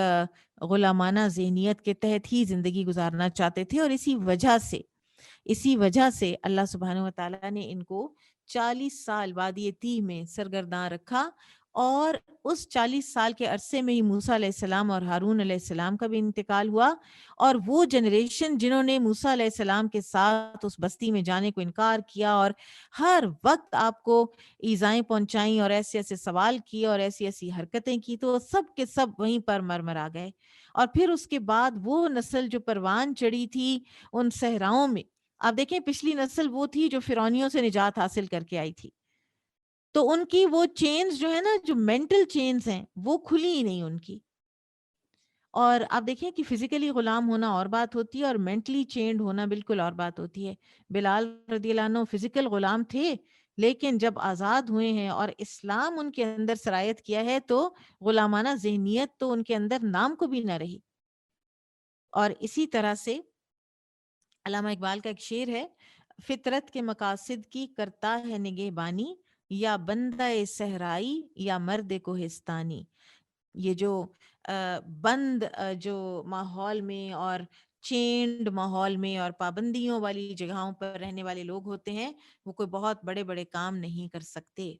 غلامانہ ذہنیت کے تحت ہی زندگی گزارنا چاہتے تھے. اور اسی وجہ سے اللہ سبحانہ و تعالیٰ نے ان کو 40 سال وادی تیہ میں سرگرداں رکھا. اور اس 40 سال کے عرصے میں ہی موسیٰ علیہ السلام اور ہارون علیہ السلام کا بھی انتقال ہوا. اور وہ جنریشن جنہوں نے موسیٰ علیہ السلام کے ساتھ اس بستی میں جانے کو انکار کیا اور ہر وقت آپ کو ایذائیں پہنچائیں اور ایسے ایسے سوال کیے اور ایسی ایسی حرکتیں کی، تو سب کے سب وہیں پر مرمرا گئے. اور پھر اس کے بعد وہ نسل جو پروان چڑھی تھی ان صحراؤں میں، آپ دیکھیں پچھلی نسل وہ تھی جو فرعونیوں سے نجات حاصل کر کے آئی تھی. تو ان کی وہ چینز جو ہے نا، جو مینٹل چینز ہیں، وہ کھلی ہی نہیں ان کی. اور آپ دیکھیں کہ فزیکلی غلام ہونا اور بات ہوتی ہے اور مینٹلی چینڈ ہونا بالکل اور بات ہوتی ہے. بلال رضی اللہ عنہ فزیکل غلام تھے، لیکن جب آزاد ہوئے ہیں اور اسلام ان کے اندر سرایت کیا ہے تو غلامانہ ذہنیت تو ان کے اندر نام کو بھی نہ رہی. اور اسی طرح سے علامہ اقبال کا ایک شعر ہے، فطرت کے مقاصد کی کرتا ہے نگہبانی، یا بندہ صحرائی یا مرد کوہستانی. یہ جو بند جو ماحول میں اور چینڈ ماحول میں اور پابندیوں والی جگہوں پر رہنے والے لوگ ہوتے ہیں، وہ کوئی بہت بڑے بڑے کام نہیں کر سکتے.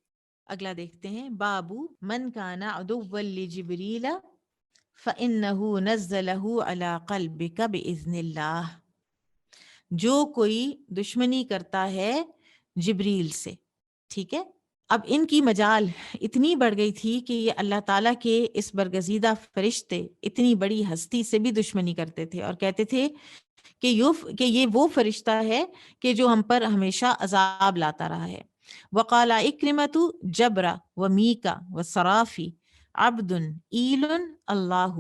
اگلا دیکھتے ہیں، بابو من کان عدوا لجبریل فإنہ نزلہ علی قلبک بإذن اللہ. جو کوئی دشمنی کرتا ہے جبریل سے، ٹھیک ہے. اب ان کی مجال اتنی بڑھ گئی تھی کہ یہ اللہ تعالیٰ کے اس برگزیدہ فرشتے اتنی بڑی ہستی سے بھی دشمنی کرتے تھے اور کہتے تھے کہ یہ وہ فرشتہ ہے کہ جو ہم پر ہمیشہ عذاب لاتا رہا ہے. وقال اکرمۃ جبرا و میکا و صرافی عبد ایل اللہ.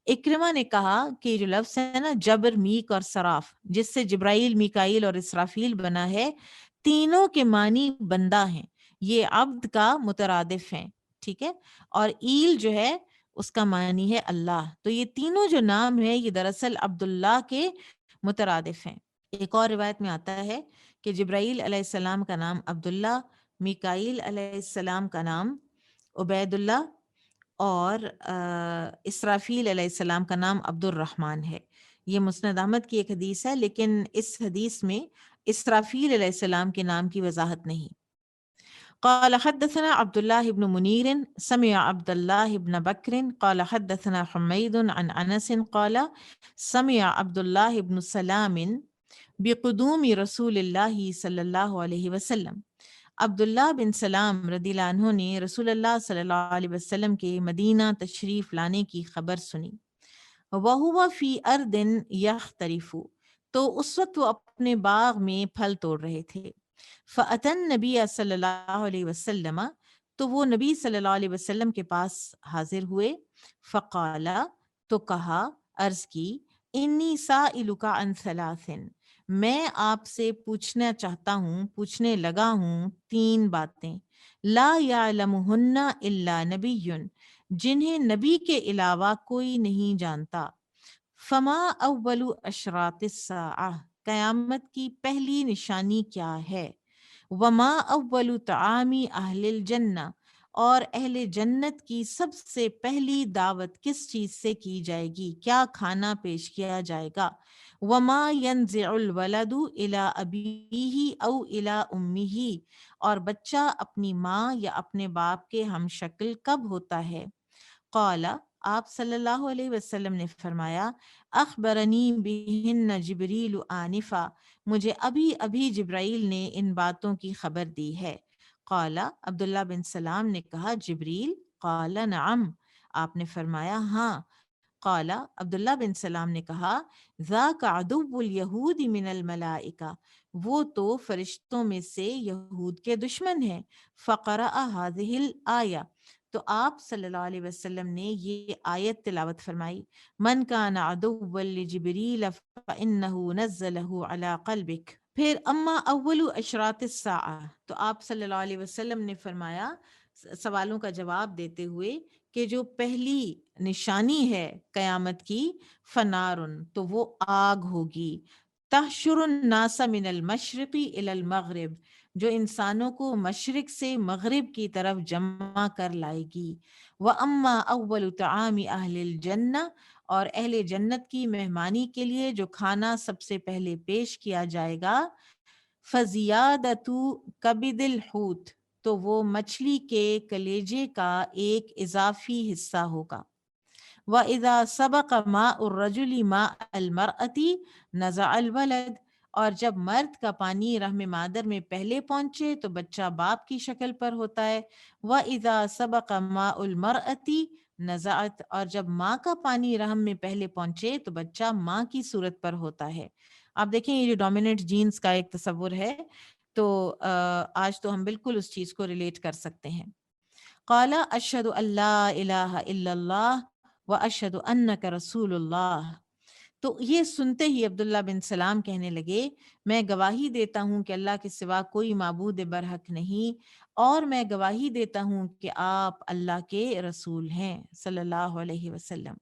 اکرمہ نے کہا کہ یہ جو لفظ ہے نا جبر، میک اور صراف، جس سے جبرائیل، میکائیل اور اسرافیل بنا ہے، تینوں کے معنی بندہ ہیں. یہ عبد کا مترادف ہیں، ٹھیک ہے. اور ایل جو ہے اس کا معنی ہے اللہ. تو یہ تینوں جو نام ہے یہ دراصل عبداللہ کے مترادف ہیں. ایک اور روایت میں آتا ہے کہ جبرائیل علیہ السلام کا نام عبداللہ، میکائیل علیہ السلام کا نام عبید اللہ، اور اسرافیل علیہ السلام کا نام عبد الرحمن ہے. یہ مسند احمد کی ایک حدیث ہے، لیکن اس حدیث میں اسرافیل علیہ السلام کے نام کی وضاحت نہیں۔ قال حدثنا عبد الله بن منير سمع عبد الله بن بكر قال حدثنا حميد عن انس قال سمع عبد الله بن سلام بقدوم رسول اللہ صلی اللہ علیہ وسلم۔ عبداللہ بن سلام رضی اللہ عنہ نے رسول اللہ صلی اللہ علیہ وسلم کے مدینہ تشریف لانے کی خبر سنی۔ وَهُوَ فِي أَرْضٍ يَخْتَرِفُ، تو اس وقت وہ اپنے باغ میں پھل توڑ رہے تھے۔ فَأَتَى النَّبِيَّ صلی اللہ علیہ وسلم، تو وہ نبی صلی اللہ علیہ وسلم کے پاس حاضر ہوئے۔ فقال، تو کہا، عرض کی، انی سائلک عن ثلاث، میں آپ سے پوچھنے لگا ہوں 3 باتیں، لا یعلمہن الا نبی، جنہیں نبی کے علاوہ کوئی نہیں جانتا۔ فما اول اشراط الساعہ، قیامت کی پہلی نشانی کیا ہے؟ وما اول طعام اہل الجنہ، اور اہل جنت کی سب سے پہلی دعوت کس چیز سے کی جائے گی، کیا کھانا پیش کیا جائے گا؟ وما ينزع الولد الى ابیہ او الى امہ، اور بچہ اپنی ماں یا اپنے باپ کے ہم شکل کب ہوتا ہے؟ قال، آپ صلی اللہ علیہ وسلم نے فرمایا، اخبرنی بہن جبریل آنفا، مجھے ابھی جبرائیل نے ان باتوں کی خبر دی ہے۔ قال، عبداللہ بن سلام نے کہا، جبریل؟ قال نعم، آپ نے فرمایا ہاں۔ قال، عبداللہ بن سلام نے کہا، ذاک عدو الیہود من الملائکہ، وہ تو فرشتوں میں سے یہود کے دشمن ہیں۔ فقرأ هذه الآیہ، تو آپ صلی اللہ علیہ وسلم نے یہ آیت تلاوت فرمائی، من کان عدوا لجبریل فإنہ نزلہ علی قلبک۔ پھر اما اول اشراط الساعہ، تو آپ صلی اللہ علیہ وسلم نے فرمایا سوالوں کا جواب دیتے ہوئے کہ جو پہلی نشانی ہے قیامت کی، فنارن، تو وہ آگ ہوگی، تحشر الناس من المشرق الى المغرب، جو انسانوں کو مشرق سے مغرب کی طرف جمع کر لائے گی۔ وَأَمَّا أَوَّلُ طَعَامِ أَهْلِ الْجَنَّةِ، اور اہل جنت کی مہمانی کے لیے جو کھانا سب سے پہلے پیش کیا جائے گا، فَزِيَادَةُ كَبِدِ الْحُوتِ، تو وہ مچھلی کے کلیجے کا ایک اضافی حصہ ہوگا۔ وَإِذَا سَبَقَ مَاءُ الرَّجُلِ مَاءَ الْمَرْأَةِ نَزَعَ الْوَلَدَ، اور جب مرد کا پانی رحم مادر میں پہلے پہنچے تو بچہ باپ کی شکل پر ہوتا ہے۔ وَإِذَا سَبَقَ مَاءُ الْمَرْأَةِ نَزَعَتْ، اور جب ماں کا پانی رحم میں پہلے پہنچے تو بچہ ماں کی صورت پر ہوتا ہے۔ آپ دیکھیں یہ جو ڈومیننٹ جینز کا ایک تصور ہے، تو آج تو ہم بالکل اس چیز کو ریلیٹ کر سکتے ہیں۔ قال اشہد ان لا الہ الا اللہ واشہد انک رسول اللہ، تو یہ سنتے ہی عبداللہ بن سلام کہنے لگے، میں گواہی دیتا ہوں کہ اللہ کے سوا کوئی معبود برحق نہیں، اور میں گواہی دیتا ہوں کہ آپ اللہ کے رسول ہیں صلی اللہ علیہ وسلم۔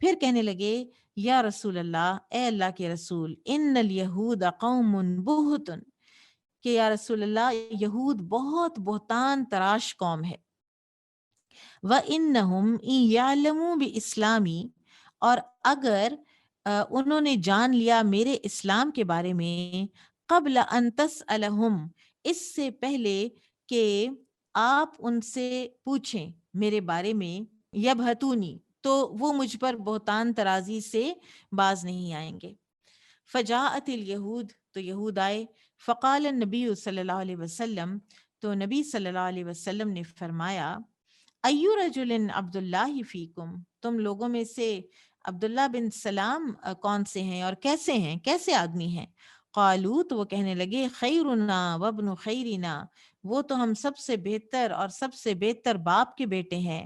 پھر کہنے لگے، یا رسول اللہ، اے اللہ کے رسول، ان الیہود قوم بہت، کہ یا رسول اللہ یہود بہت بہتان تراش قوم ہے۔ وَإِنَّهُمْ إِن يَعْلَمُوا بِإِسْلَامِي، اور اگر انہوں نے جان لیا میرے اسلام کے بارے میں، قبل ان تسألہم، اس سے پہلے کہ آپ ان سے پوچھیں میرے بارے میں، یبہتونی، تو وہ مجھ پر بہتان ترازی سے باز نہیں آئیں گے۔ فجاءت الیہود، تو یہود آئے۔ فقال النبی صلی اللہ علیہ وسلم، تو نبی صلی اللہ علیہ وسلم نے فرمایا، ایو رجل عبداللہ فیکم، تم لوگوں میں سے عبداللہ بن سلام کون سے ہیں اور کیسے ہیں، کیسے آدمی ہیں؟ قالو، تو وہ کہنے لگے، خیرنا وابن خیرنا، وہ تو ہم سب سے بہتر اور سب سے بہتر باپ کے بیٹے ہیں۔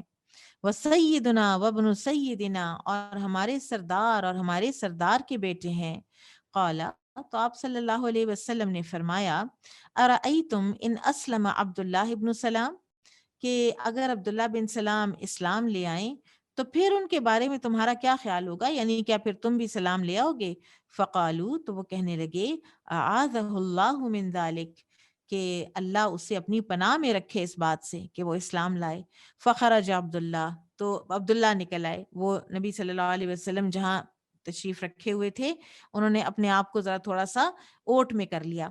وسیدنا وابن سیدنا، اور ہمارے سردار اور ہمارے سردار کے بیٹے ہیں۔ قال، تو آپ صلی اللہ علیہ وسلم نے فرمایا، ارأیتم ان اسلم عبداللہ ابن سلام، کہ اگر عبداللہ بن سلام اسلام لے آئیں تو پھر ان کے بارے میں تمہارا کیا خیال ہوگا، یعنی کیا پھر تم بھی سلام لے آؤ گے؟ فقالو، تو وہ کہنے لگے، اعاذہ اللہ من ذالک، کہ اللہ اسے اپنی پناہ میں رکھے اس بات سے کہ وہ اسلام لائے۔ فخرج عبداللہ، تو عبداللہ نکل آئے، وہ نبی صلی اللہ علیہ وسلم جہاں تشریف رکھے ہوئے تھے، انہوں نے اپنے آپ کو ذرا تھوڑا سا اوٹ میں کر لیا،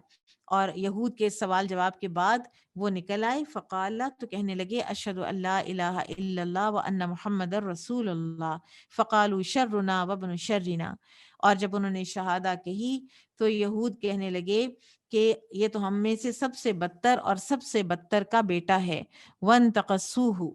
اور یہود کے سوال جواب کے بعد وہ نکل آئے، فقال، تو کہنے لگے اشہد ان لا الہ الا اللہ وان محمد الرسول اللہ، فقالوا شرنا وابن شرنا، اور جب انہوں نے شہادہ کہی تو یہود کہنے لگے کہ یہ تو ہم میں سے سب سے بدتر اور سب سے بدتر کا بیٹا ہے، وانتقصوہ،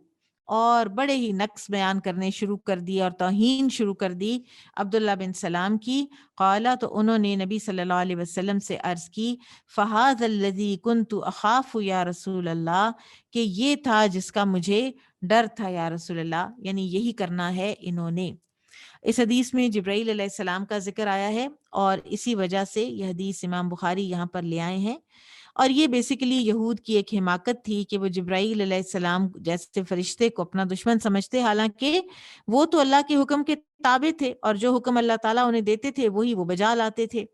اور بڑے ہی نقص بیان کرنے شروع کر دی اور توہین شروع کر دی عبداللہ بن سلام کی۔ قالا، تو انہوں نے نبی صلی اللہ علیہ وسلم سے عرض کی، فہذا الذی کنت اخاف یا رسول اللہ، کہ یہ تھا جس کا مجھے ڈر تھا یا رسول اللہ، یعنی یہی کرنا ہے انہوں نے۔ اس حدیث میں جبرائیل علیہ السلام کا ذکر آیا ہے، اور اسی وجہ سے یہ حدیث امام بخاری یہاں پر لے آئے ہیں، اور یہ بیسیکلی یہود کی ایک حماقت تھی کہ وہ جبرائیل علیہ السلام جیسے فرشتے کو اپنا دشمن سمجھتے، حالانکہ وہ تو اللہ کے حکم کے تابع تھے، اور جو حکم اللہ تعالیٰ انہیں دیتے تھے وہی وہ بجا لاتے تھے۔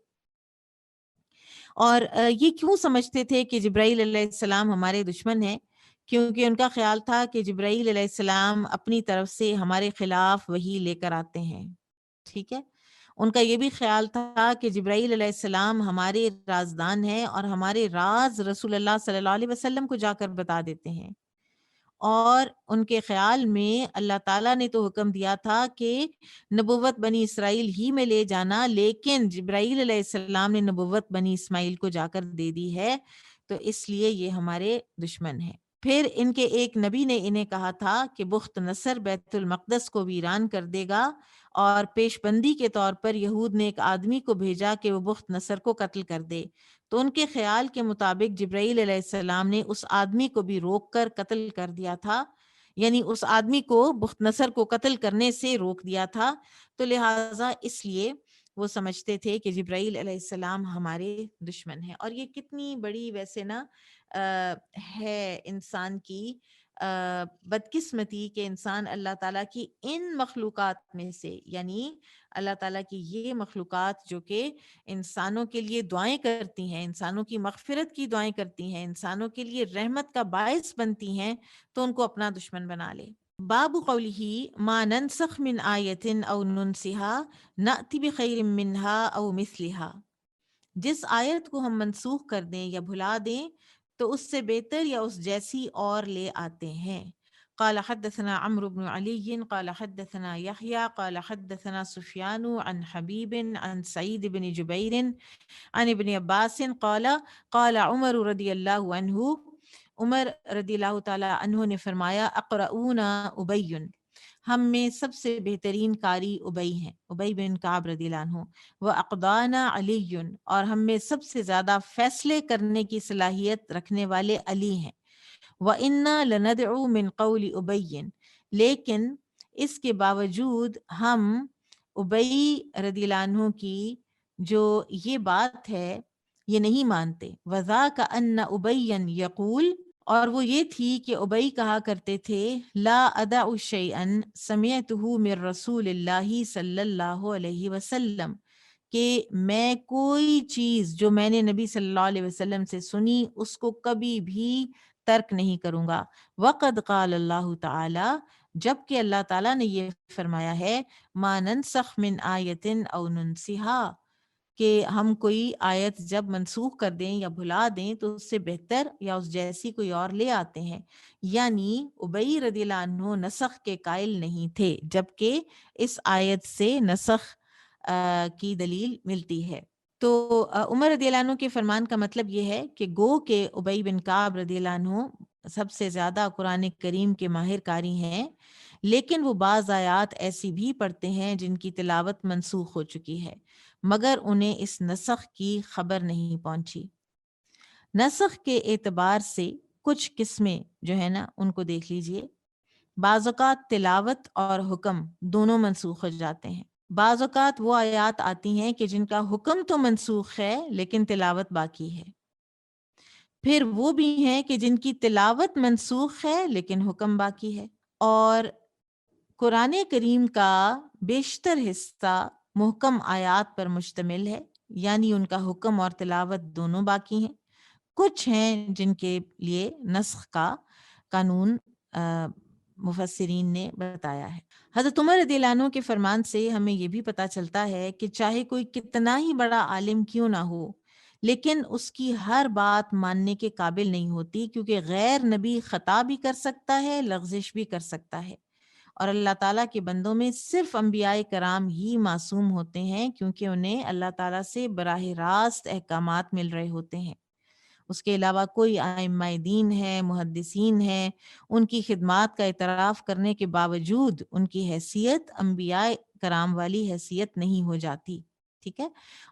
اور یہ کیوں سمجھتے تھے کہ جبرائیل علیہ السلام ہمارے دشمن ہیں؟ کیونکہ ان کا خیال تھا کہ جبرائیل علیہ السلام اپنی طرف سے ہمارے خلاف وحی لے کر آتے ہیں، ٹھیک ہے۔ ان کا یہ بھی خیال تھا کہ جبرائیل علیہ السلام ہمارے رازدان ہیں، اور ہمارے راز رسول اللہ صلی اللہ علیہ وسلم کو جا کر بتا دیتے ہیں، اور ان کے خیال میں اللہ تعالیٰ نے تو حکم دیا تھا کہ نبوت بنی اسرائیل ہی میں لے جانا، لیکن جبرائیل علیہ السلام نے نبوت بنی اسماعیل کو جا کر دے دی ہے، تو اس لیے یہ ہمارے دشمن ہیں۔ پھر ان کے ایک نبی نے انہیں کہا تھا کہ بخت نصر بیت المقدس کو ویران کر دے گا، اور پیش بندی کے طور پر یہود نے ایک آدمی کو بھیجا کہ وہ بخت نصر کو قتل کر دے، تو ان کے خیال کے مطابق جبرائیل علیہ السلام نے اس آدمی کو بھی روک کر قتل کر دیا تھا، یعنی اس آدمی کو بخت نصر کو قتل کرنے سے روک دیا تھا، تو لہٰذا اس لیے وہ سمجھتے تھے کہ جبرائیل علیہ السلام ہمارے دشمن ہیں۔ اور یہ کتنی بڑی ویسے نا ہے انسان کی بدقسمتی کہ انسان اللہ تعالیٰ کی ان مخلوقات میں سے، یعنی اللہ تعالیٰ کی یہ مخلوقات جو کہ انسانوں کے لیے دعائیں کرتی ہیں، انسانوں کی مغفرت کی دعائیں کرتی ہیں، انسانوں کے لیے رحمت کا باعث بنتی ہیں، تو ان کو اپنا دشمن بنا لے۔ باب قوله ما ننسخ من آیت او ننسها نأتی بخیر منها او مثلها، جس آیت کو ہم منسوخ کر دیں یا بھلا دیں تو اس سے بہتر یا اس جیسی اور لے آتے ہیں۔ قال حدثنا عمرو بن علی قال حدثنا یحییٰ قال حدثنا سفیان عن حبیب عن سعید بن جبیر عن ابن عباس قال قال عمر رضی اللہ عنہ، عمر رضی اللہ تعالی عنہ نے فرمایا، اقرؤنا ابی، ہم میں سب سے بہترین قاری ابی ہیں، ابی بن کعب رضی اللہ عنہ، وَأَقْضَانَا عَلِيٌّ، اور ہم میں سب سے زیادہ فیصلے کرنے کی صلاحیت رکھنے والے علی ہیں، وَإِنَّا لَنَدْعُو مِنْ قَوْلِ أُبَيٍّ، لیکن اس کے باوجود ہم ابی رضی اللہ عنہ کی جو یہ بات ہے یہ نہیں مانتے۔ وَذَاكَ أَنَّ أُبَيًّا يَقُولُ، اور وہ یہ تھی کہ ابی کہا کرتے تھے، لا ادع شیئا سمعته من رسول اللہ صلی اللہ علیہ وسلم، کہ میں کوئی چیز جو میں نے نبی صلی اللہ علیہ وسلم سے سنی اس کو کبھی بھی ترک نہیں کروں گا۔ وقد قال اللہ تعالی، جبکہ اللہ تعالیٰ نے یہ فرمایا ہے، ما ننسخ من آیت او ننسها، کہ ہم کوئی آیت جب منسوخ کر دیں یا بھلا دیں تو اس سے بہتر یا اس جیسی کوئی اور لے آتے ہیں۔ یعنی ابی رضی اللہ عنہ نسخ کے قائل نہیں تھے، جبکہ اس آیت سے نسخ کی دلیل ملتی ہے۔ تو عمر رضی اللہ عنہ کے فرمان کا مطلب یہ ہے کہ گو کہ ابی بن کعب رضی اللہ عنہ سب سے زیادہ قرآن کریم کے ماہر قاری ہیں، لیکن وہ بعض آیات ایسی بھی پڑھتے ہیں جن کی تلاوت منسوخ ہو چکی ہے، مگر انہیں اس نسخ کی خبر نہیں پہنچی۔ نسخ کے اعتبار سے کچھ قسمیں جو ہے نا ان کو دیکھ لیجئے۔ بعض اوقات تلاوت اور حکم دونوں منسوخ ہو جاتے ہیں۔ بعض اوقات وہ آیات آتی ہیں کہ جن کا حکم تو منسوخ ہے لیکن تلاوت باقی ہے۔ پھر وہ بھی ہیں کہ جن کی تلاوت منسوخ ہے لیکن حکم باقی ہے۔ اور قرآن کریم کا بیشتر حصہ محکم آیات پر مشتمل ہے، یعنی ان کا حکم اور تلاوت دونوں باقی ہیں۔ کچھ ہیں جن کے لیے نسخ کا قانون مفسرین نے بتایا ہے۔ حضرت عمر رضی اللہ عنہ کے فرمان سے ہمیں یہ بھی پتہ چلتا ہے کہ چاہے کوئی کتنا ہی بڑا عالم کیوں نہ ہو، لیکن اس کی ہر بات ماننے کے قابل نہیں ہوتی، کیونکہ غیر نبی خطا بھی کر سکتا ہے، لغزش بھی کر سکتا ہے، اور اللہ تعالیٰ کے بندوں میں صرف انبیاء کرام ہی معصوم ہوتے ہیں، کیونکہ انہیں اللہ تعالیٰ سے براہ راست احکامات مل رہے ہوتے ہیں۔ اس کے علاوہ کوئی ائمہ دین ہے، محدثین ہیں، ان کی خدمات کا اعتراف کرنے کے باوجود ان کی حیثیت انبیاء کرام والی حیثیت نہیں ہو جاتی، ٹھیک ہے۔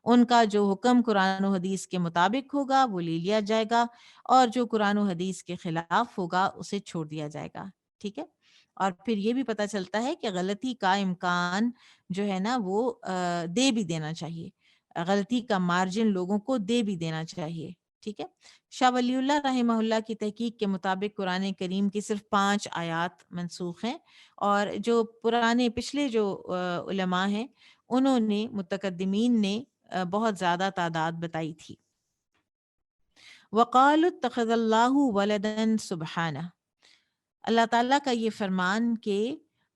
ان کا جو حکم قرآن و حدیث کے مطابق ہوگا وہ لے لیا جائے گا، اور جو قرآن و حدیث کے خلاف ہوگا اسے چھوڑ دیا جائے گا، ٹھیک ہے۔ اور پھر یہ بھی پتہ چلتا ہے کہ غلطی کا امکان جو ہے نا وہ دے بھی دینا چاہیے، غلطی کا مارجن لوگوں کو دے بھی دینا چاہیے، ٹھیک ہے۔ شاہ ولی اللہ رحمہ اللہ کی تحقیق کے مطابق قرآن کریم کی صرف 5 آیات منسوخ ہیں، اور جو پچھلے جو علماء ہیں انہوں نے، متقدمین نے بہت زیادہ تعداد بتائی تھی۔ وقالوا اتخذ اللہ ولدا سبحانہ، اللہ تعالیٰ کا یہ فرمان کہ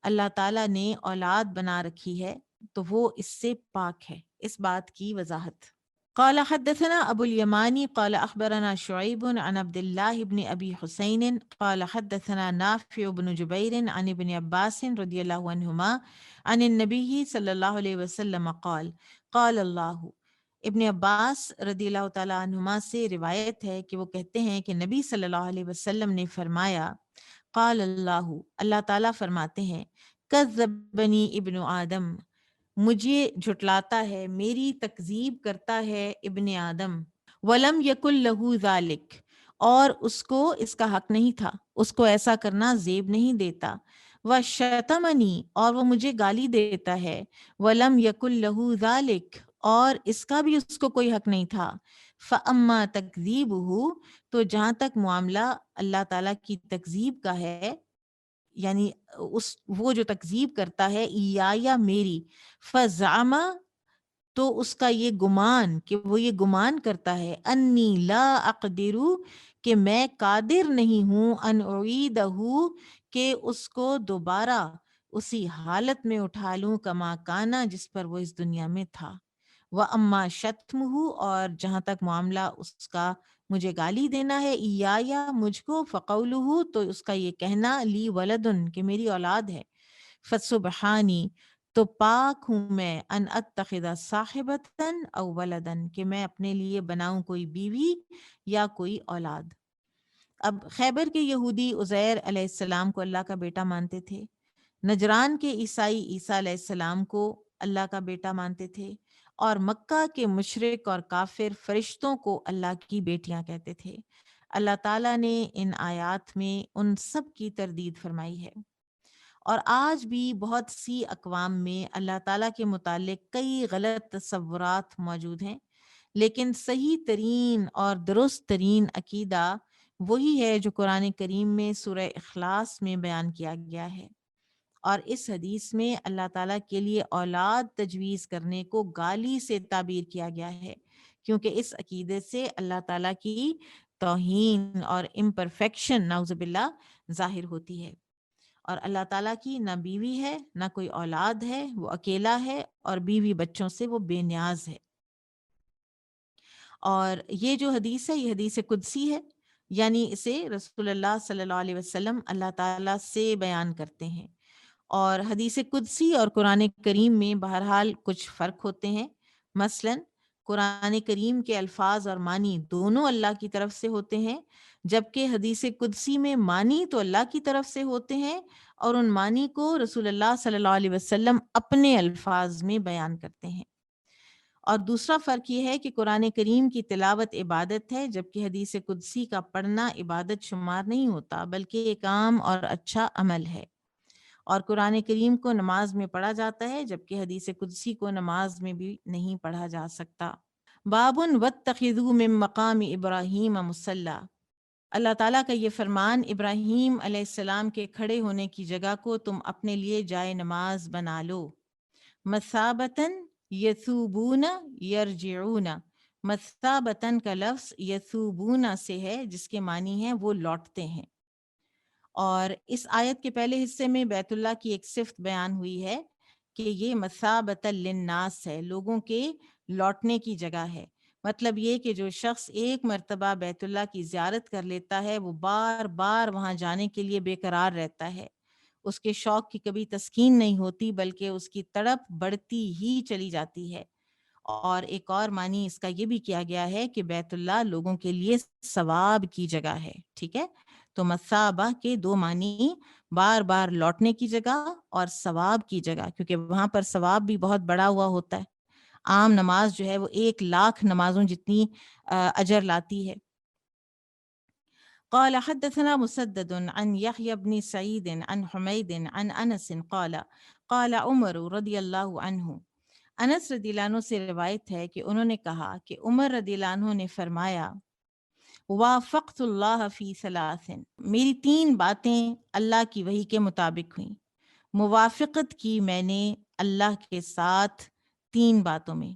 اللہ تعالیٰ نے اولاد بنا رکھی ہے تو وہ اس سے پاک ہے، اس بات کی وضاحت۔ قال حدثنا ابو اليماني قال اخبرنا شعيب عن عبد الله بن ابي حسين قال حدثنا نافع بن جبير عن ابن عباس رضي الله عنهما عن النبي صلى الله عليه وسلم قال قال الله، ابن عباس رضی اللہ تعالیٰ عنہما سے روایت ہے کہ وہ کہتے ہیں کہ نبی صلی اللہ علیہ وسلم نے فرمایا، قال اللہ، اللہ تعالیٰ فرماتے ہیں، کذبنی ابن آدم، مجھے جھٹلاتا ہے، میری تکذیب کرتا ہے ابن آدم، ولم یکن لہ ذالک، اور اس کو اس کا حق نہیں تھا، اس کو ایسا کرنا زیب نہیں دیتا، وشتمنی، اور وہ مجھے گالی دیتا ہے، ولم یکن لہ ذالک، اور اس کا بھی اس کو کوئی حق نہیں تھا، فاما تکذیبہ، تو جہاں تک معاملہ اللہ تعالیٰ کی تکذیب کا ہے، یعنی وہ جو تکذیب کرتا ہے یا میری، فزعم، تو اس کا یہ گمان، کہ وہ یہ گمان کرتا ہے، انی لا اقدر، کہ میں قادر نہیں ہوں، ان اعیدہ، کہ اس کو دوبارہ اسی حالت میں اٹھا لوں، کما کانا، جس پر وہ اس دنیا میں تھا، وَأَمَّا شَتْمُهُ، اور جہاں تک معاملہ اس کا مجھے گالی دینا ہے، یا مجھ کو، فَقَوْلُهُ، تو اس کا یہ کہنا، لی ولدن، کہ میری اولاد ہے، فَسُبْحَانِي، تو پاک ہوں میں، ان اتخذ صاحبتن او ولدن، کہ میں اپنے لیے بناؤں کوئی بیوی یا کوئی اولاد۔ اب خیبر کے یہودی عزیر علیہ السلام کو اللہ کا بیٹا مانتے تھے، نجران کے عیسائی عیسیٰ علیہ السلام کو اللہ کا بیٹا مانتے تھے، اور مکہ کے مشرک اور کافر فرشتوں کو اللہ کی بیٹیاں کہتے تھے۔ اللہ تعالیٰ نے ان آیات میں ان سب کی تردید فرمائی ہے، اور آج بھی بہت سی اقوام میں اللہ تعالیٰ کے متعلق کئی غلط تصورات موجود ہیں، لیکن صحیح ترین اور درست ترین عقیدہ وہی ہے جو قرآن کریم میں سورہ اخلاص میں بیان کیا گیا ہے، اور اس حدیث میں اللہ تعالیٰ کے لیے اولاد تجویز کرنے کو گالی سے تعبیر کیا گیا ہے، کیونکہ اس عقیدے سے اللہ تعالیٰ کی توہین اور امپرفیکشن نعوذ باللہ ظاہر ہوتی ہے، اور اللہ تعالیٰ کی نہ بیوی ہے نہ کوئی اولاد ہے، وہ اکیلا ہے، اور بیوی بچوں سے وہ بے نیاز ہے۔ اور یہ جو حدیث ہے یہ حدیث قدسی ہے، یعنی اسے رسول اللہ صلی اللہ علیہ وسلم اللہ تعالیٰ سے بیان کرتے ہیں، اور حدیث قدسی اور قرآن کریم میں بہرحال کچھ فرق ہوتے ہیں۔ مثلا قرآن کریم کے الفاظ اور معنی دونوں اللہ کی طرف سے ہوتے ہیں، جبکہ حدیث قدسی میں معنی تو اللہ کی طرف سے ہوتے ہیں، اور ان معنی کو رسول اللہ صلی اللہ علیہ وسلم اپنے الفاظ میں بیان کرتے ہیں۔ اور دوسرا فرق یہ ہے کہ قرآن کریم کی تلاوت عبادت ہے، جبکہ حدیث قدسی کا پڑھنا عبادت شمار نہیں ہوتا، بلکہ ایک عام اور اچھا عمل ہے، اور قرآن کریم کو نماز میں پڑھا جاتا ہے، جبکہ حدیث قدسی کو نماز میں بھی نہیں پڑھا جا سکتا۔ بابن واتخذوا من مقام ابراہیم مصلی، اللہ تعالیٰ کا یہ فرمان، ابراہیم علیہ السلام کے کھڑے ہونے کی جگہ کو تم اپنے لیے جائے نماز بنا لو، مثابتاً یثوبون یرجعون، مثابتاً کا لفظ یثوبون سے ہے، جس کے معنی ہیں وہ لوٹتے ہیں، اور اس آیت کے پہلے حصے میں بیت اللہ کی ایک صفت بیان ہوئی ہے کہ یہ مثابۃ للناس ہے، لوگوں کے لوٹنے کی جگہ ہے۔ مطلب یہ کہ جو شخص ایک مرتبہ بیت اللہ کی زیارت کر لیتا ہے وہ بار بار وہاں جانے کے لیے بے قرار رہتا ہے، اس کے شوق کی کبھی تسکین نہیں ہوتی بلکہ اس کی تڑپ بڑھتی ہی چلی جاتی ہے۔ اور ایک اور معنی اس کا یہ بھی کیا گیا ہے کہ بیت اللہ لوگوں کے لیے ثواب کی جگہ ہے، ٹھیک ہے؟ تو مثابہ کے دو معنی، بار بار لوٹنے کی جگہ اور ثواب کی جگہ، کیونکہ وہاں پر ثواب بھی بہت بڑا ہوا ہوتا ہے۔ عام نماز جو ہے وہ 1,00,000 نمازوں جتنی اجر لاتی ہے۔ قال حدثنا مسدد عن يحيى بن سعيد عن حميد عن انس قال قال عمر رضی اللہ عنہ، انس رضی اللہ عنہ سے روایت ہے کہ انہوں نے کہا کہ عمر رضی اللہ عنہ نے فرمایا، وافقت اللہ فی ثلاث، میری 3 باتیں اللہ کی وحی کے مطابق ہوئیں۔ موافقت کی میں نے اللہ کے ساتھ 3 باتوں میں،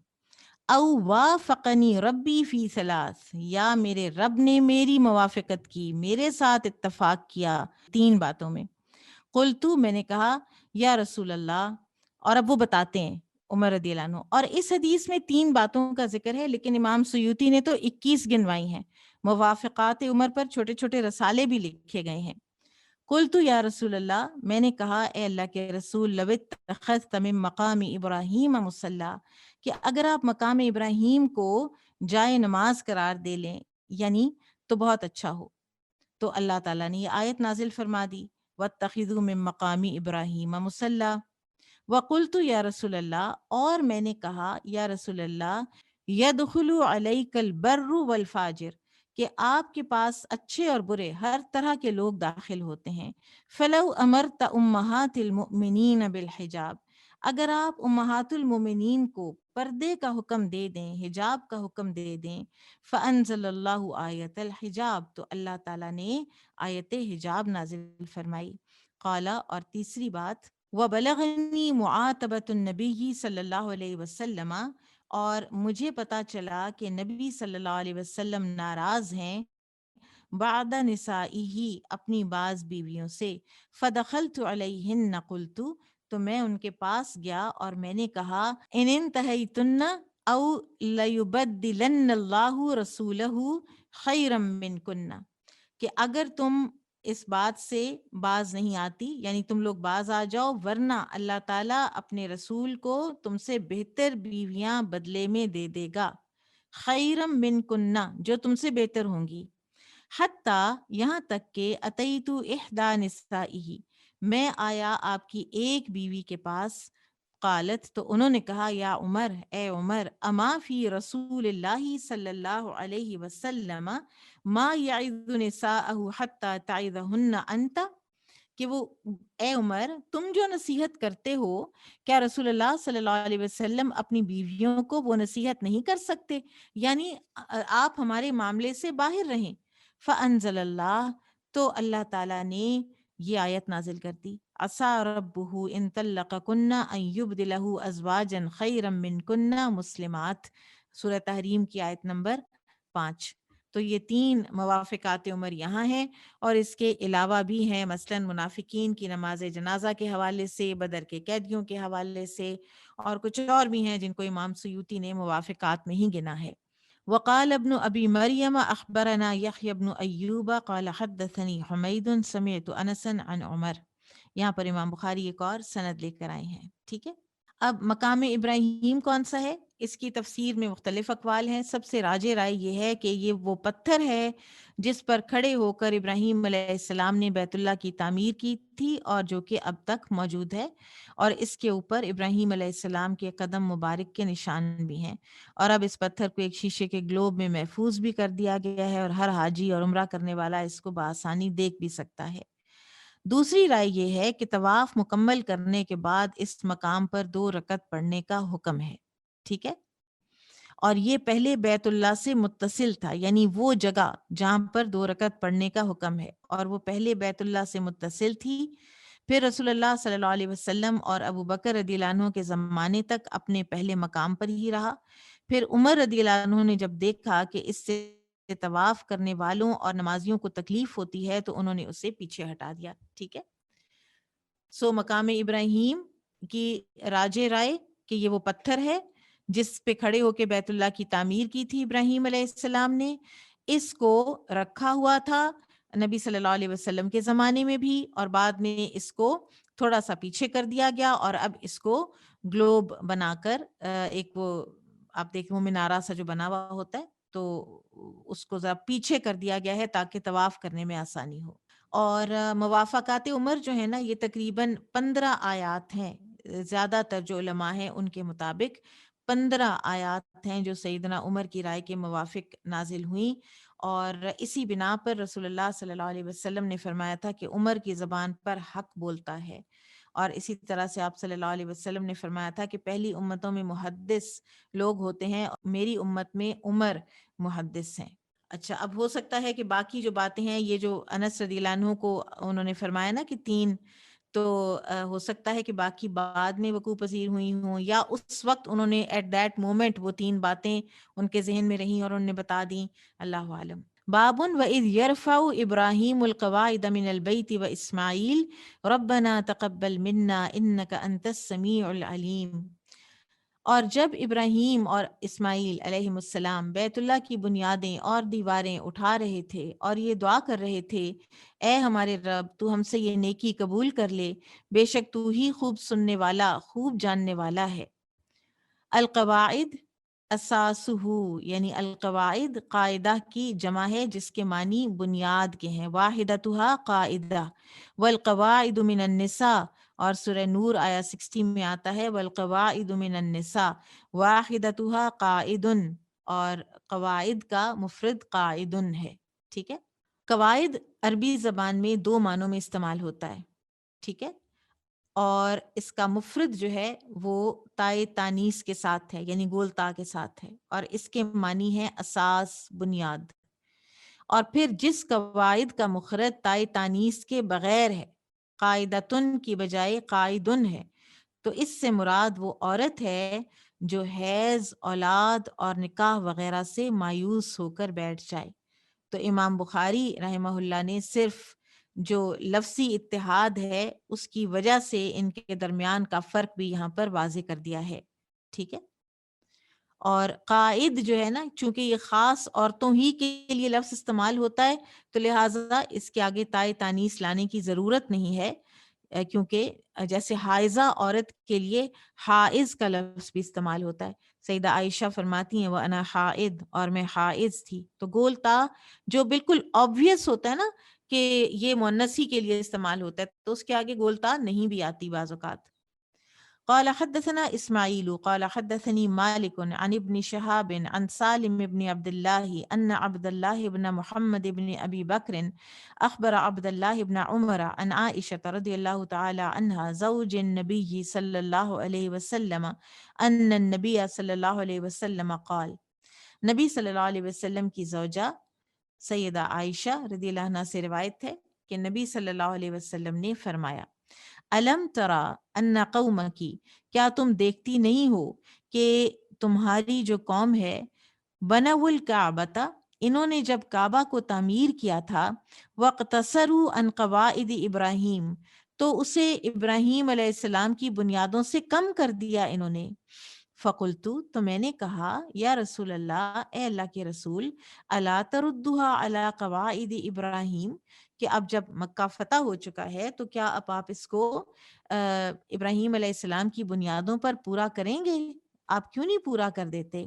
او وافقنی ربی فی ثلاث، یا میرے رب نے میری موافقت کی، میرے ساتھ اتفاق کیا 3 باتوں میں۔ قلتو، میں نے کہا، یا رسول اللہ، اور اب وہ بتاتے ہیں عمر رضی اللہ عنہ، اور اس حدیث میں 3 باتوں کا ذکر ہے لیکن امام سیوطی نے تو 21 گنوائی ہیں۔ موافقات عمر پر چھوٹے چھوٹے رسالے بھی لکھے گئے ہیں۔ قلتو یا رسول اللہ، میں نے کہا اے اللہ کے رسول، لو اتخذت من مقام ابراہیم مصلی، کہ اگر آپ مقام ابراہیم کو جائے نماز قرار دے لیں یعنی تو بہت اچھا ہو۔ تو اللہ تعالیٰ نے یہ آیت نازل فرما دی، واتخذوا من مقام ابراہیم مصلی۔ وقلت یا رسول اللہ، اور میں نے کہا یا رسول اللہ، یدخل علیک البر والفاجر، کہ آپ کے پاس اچھے اور برے ہر طرح کے لوگ داخل ہوتے ہیں۔ فلو امرت امہات المؤمنین بالحجاب، اگر آپ امہات المؤمنین کو پردے کا حکم دے دیں، حجاب کا حکم دے دیں، فانزل اللہ آیت الحجاب، تو اللہ تعالیٰ نے آیت حجاب نازل فرمائی۔ قال، اور تیسری بات، وَبَلَغَنِي مُعَاتَبَةُ النَّبِيِّ صلی اللہ علیہ وسلم، اور مجھے پتا چلا کہ نبی صلی اللہ علیہ وسلم ناراض ہیں بعد نسائہ، اپنی بعض بیویوں سے۔ فدخلت علیہن قلت، تو میں ان کے پاس گیا اور میں نے کہا، ان انتہیتن او لیبدلن اللہ رسولہ خیرا منکن، کہ اگر تم اس بات سے باز نہیں آتی، یعنی تم لوگ باز آ جاؤ، ورنہ اللہ تعالیٰ اپنے رسول کو تم سے بہتر بیویاں بدلے میں دے دے گا، خیرم من کنہ، جو تم سے بہتر ہوں گی۔ حتیٰ، یہاں تک کہ اتیتو احدی نسائہ، میں آیا آپ کی ایک بیوی کے پاس، قالت، تو انہوں نے کہا، یا عمر، اے عمر، اما فی رسول اللہ صلی اللہ علیہ وسلم ما یعظ نساءہ حتی تعظہن انت، کہ وہ، اے عمر، تم جو نصیحت کرتے ہو، کیا رسول اللہ صلی اللہ علیہ وسلم اپنی بیویوں کو وہ نصیحت نہیں کر سکتے؟ یعنی آپ ہمارے معاملے سے باہر رہیں۔ فانزل اللہ، تو اللہ تعالیٰ نے یہ آیت نازل کر دی، عسیٰ ربہ ان طلقکن ان یبدلہ ازواجا خیرا منکن مسلمات، سورہ تحریم کی آیت نمبر 5۔ تو یہ 3 موافقات عمر یہاں ہیں، اور اس کے علاوہ بھی ہیں، مثلاً منافقین کی نماز جنازہ کے حوالے سے، بدر کے قیدیوں کے حوالے سے، اور کچھ اور بھی ہیں جن کو امام سیوطی نے موافقات میں ہی گنا ہے۔ وقال ابن ابی مریم اخبرنا یحیی بن ایوب قال حدثنی حمید سمعت انسا عن عمر۔ یہاں پر امام بخاری ایک اور سند لے کر آئے ہیں، ٹھیک ہے۔ اب مقام ابراہیم کون سا ہے، اس کی تفسیر میں مختلف اقوال ہیں۔ سب سے راجح رائے یہ ہے کہ یہ وہ پتھر ہے جس پر کھڑے ہو کر ابراہیم علیہ السلام نے بیت اللہ کی تعمیر کی تھی، اور جو کہ اب تک موجود ہے، اور اس کے اوپر ابراہیم علیہ السلام کے قدم مبارک کے نشان بھی ہیں، اور اب اس پتھر کو ایک شیشے کے گلوب میں محفوظ بھی کر دیا گیا ہے، اور ہر حاجی اور عمرہ کرنے والا اس کو بآسانی دیکھ بھی سکتا ہے۔ دوسری رائے یہ ہے کہ طواف مکمل کرنے کے بعد اس مقام پر 2 رکعت پڑھنے کا حکم ہے، ٹھیک ہے، اور یہ پہلے بیت اللہ سے متصل تھا، یعنی وہ جگہ جہاں پر 2 رکعت پڑھنے کا حکم ہے، اور وہ پہلے بیت اللہ سے متصل تھی، پھر رسول اللہ صلی اللہ علیہ وسلم اور ابو بکر رضی اللہ عنہ کے زمانے تک اپنے پہلے مقام پر ہی رہا۔ پھر عمر رضی اللہ عنہ نے جب دیکھا کہ اس سے طواف کرنے والوں اور نمازیوں کو تکلیف ہوتی ہے تو انہوں نے اسے پیچھے ہٹا دیا. ٹھیک ہے. سو مقام ابراہیم کی راج رائے کہ یہ وہ پتھر ہے جس پہ کھڑے ہو کے بیت اللہ کی تعمیر کی تھی ابراہیم علیہ السلام نے، اس کو رکھا ہوا تھا نبی صلی اللہ علیہ وسلم کے زمانے میں بھی، اور بعد میں اس کو تھوڑا سا پیچھے کر دیا گیا اور اب اس کو گلوب بنا کر ایک وہ آپ دیکھیں وہ منارہ سا جو بنا ہوا ہوتا ہے تو اس کو ذرا پیچھے کر دیا گیا ہے تاکہ طواف کرنے میں آسانی ہو. اور موافقات عمر جو ہے نا یہ تقریباً 15 آیات ہیں. زیادہ تر جو علماء ہیں ان کے مطابق 15 آیات ہیں جو سیدنا عمر کی رائے کے موافق نازل ہوئیں، اور اسی بنا پر رسول اللہ صلی اللہ علیہ وسلم نے فرمایا تھا کہ عمر کی زبان پر حق بولتا ہے. اور اسی طرح سے آپ صلی اللہ علیہ وسلم نے فرمایا تھا کہ پہلی امتوں میں محدث لوگ ہوتے ہیں، میری امت میں عمر محدث ہیں. اچھا، اب ہو سکتا ہے کہ باقی جو باتیں ہیں یہ جو انس رضی اللہ عنہ کو انہوں نے فرمایا نا کہ 3، تو ہو سکتا ہے کہ باقی بعد میں وقوع پذیر ہوئی ہوں، یا اس وقت انہوں نے ایٹ دیٹ مومنٹ وہ 3 باتیں ان کے ذہن میں رہیں اور انہوں نے بتا دیں. اللہ عالم. باب وَإِذْ يَرْفَعُ إِبْرَاهِيمُ الْقَوَاعِدَ مِنَ الْبَيْتِ وَإِسْمَاعِيلُ رَبَّنَا تَقَبَّلْ مِنَّا إِنَّكَ أَنْتَ السَّمِيعُ الْعَلِيمُ. اور جب ابراہیم اور اسماعیل علیہ السلام بیت اللہ کی بنیادیں اور دیواریں اٹھا رہے تھے اور یہ دعا کر رہے تھے، اے ہمارے رب تو ہم سے یہ نیکی قبول کر لے، بے شک تو ہی خوب سننے والا خوب جاننے والا ہے. القواعد اساسہ، یعنی القواعد قاعدہ کی جمع ہے جس کے معنی بنیاد کے ہیں. واحدتھا قاعدہ، والقواعد من النساء، اور سورہ نور آیا 60 میں آتا ہے والقواعد من النساء واحدتھا قاعد، اور قواعد کا مفرد قاعد ہے. ٹھیک ہے. قواعد عربی زبان میں 2 معنوں میں استعمال ہوتا ہے. ٹھیک ہے. اور اس کا مفرد جو ہے وہ تائے تانیس کے ساتھ ہے، یعنی گول تا کے ساتھ ہے، اور اس کے معنی ہے اساس، بنیاد. اور پھر جس قواعد کا مخرج تائے تانیس کے بغیر ہے، قاعدتن کی بجائے قاعدن ہے، تو اس سے مراد وہ عورت ہے جو حیض، اولاد اور نکاح وغیرہ سے مایوس ہو کر بیٹھ جائے. تو امام بخاری رحمہ اللہ نے صرف جو لفظی اتحاد ہے اس کی وجہ سے ان کے درمیان کا فرق بھی یہاں پر واضح کر دیا ہے. ٹھیک ہے. اور قائد جو ہے نا، چونکہ یہ خاص عورتوں ہی کے لیے لفظ استعمال ہوتا ہے تو لہٰذا اس کے آگے تائے تانیث لانے کی ضرورت نہیں ہے، کیونکہ جیسے حائضہ عورت کے لیے حائض کا لفظ بھی استعمال ہوتا ہے. سیدہ عائشہ فرماتی ہیں وَأَنَا حائض، اور میں حائض تھی. تو گول تا جو بالکل آبویس ہوتا ہے نا کہ یہ مؤنث ہی کے لیے استعمال ہوتا ہے، تو اس کے آگے گول تا نہیں بھی آتی بعض اوقات. قال حدثنا اسماعیل قال حدثني مالك عن ابن شهاب عن سالم بن عبد الله ان عبد الله بن محمد بن ابي بكر اخبر عبد الله بن عمر عن عائشة رضي الله تعالى عنها زوج النبي صلى الله عليه وسلم ان النبي صلى الله عليه وسلم قال، نبی صلی اللہ علیہ وسلم کی زوجہ سیدہ عائشہ رضی اللہ عنہ سے روایت ہے کہ نبی صلی اللہ علیہ وسلم نے فرمایا، الم ترا ان قومکی، کیا تم دیکھتی نہیں ہو کہ تمہاری جو قوم ہے، بنوا الکعبۃ، انہوں نے جب کعبہ کو تعمیر کیا تھا، واقتصروا عن قواعد ابراہیم، تو اسے ابراہیم علیہ السلام کی بنیادوں سے کم کر دیا انہوں نے. فقلت، تو میں نے کہا، یا رسول اللہ، اے اللہ کے رسول، الا تردها علی قواعد ابراہیم، کہ اب جب مکہ فتح ہو چکا ہے تو کیا اب آپ اس کو ابراہیم علیہ السلام کی بنیادوں پر پورا کریں گے؟ آپ کیوں نہیں پورا کر دیتے؟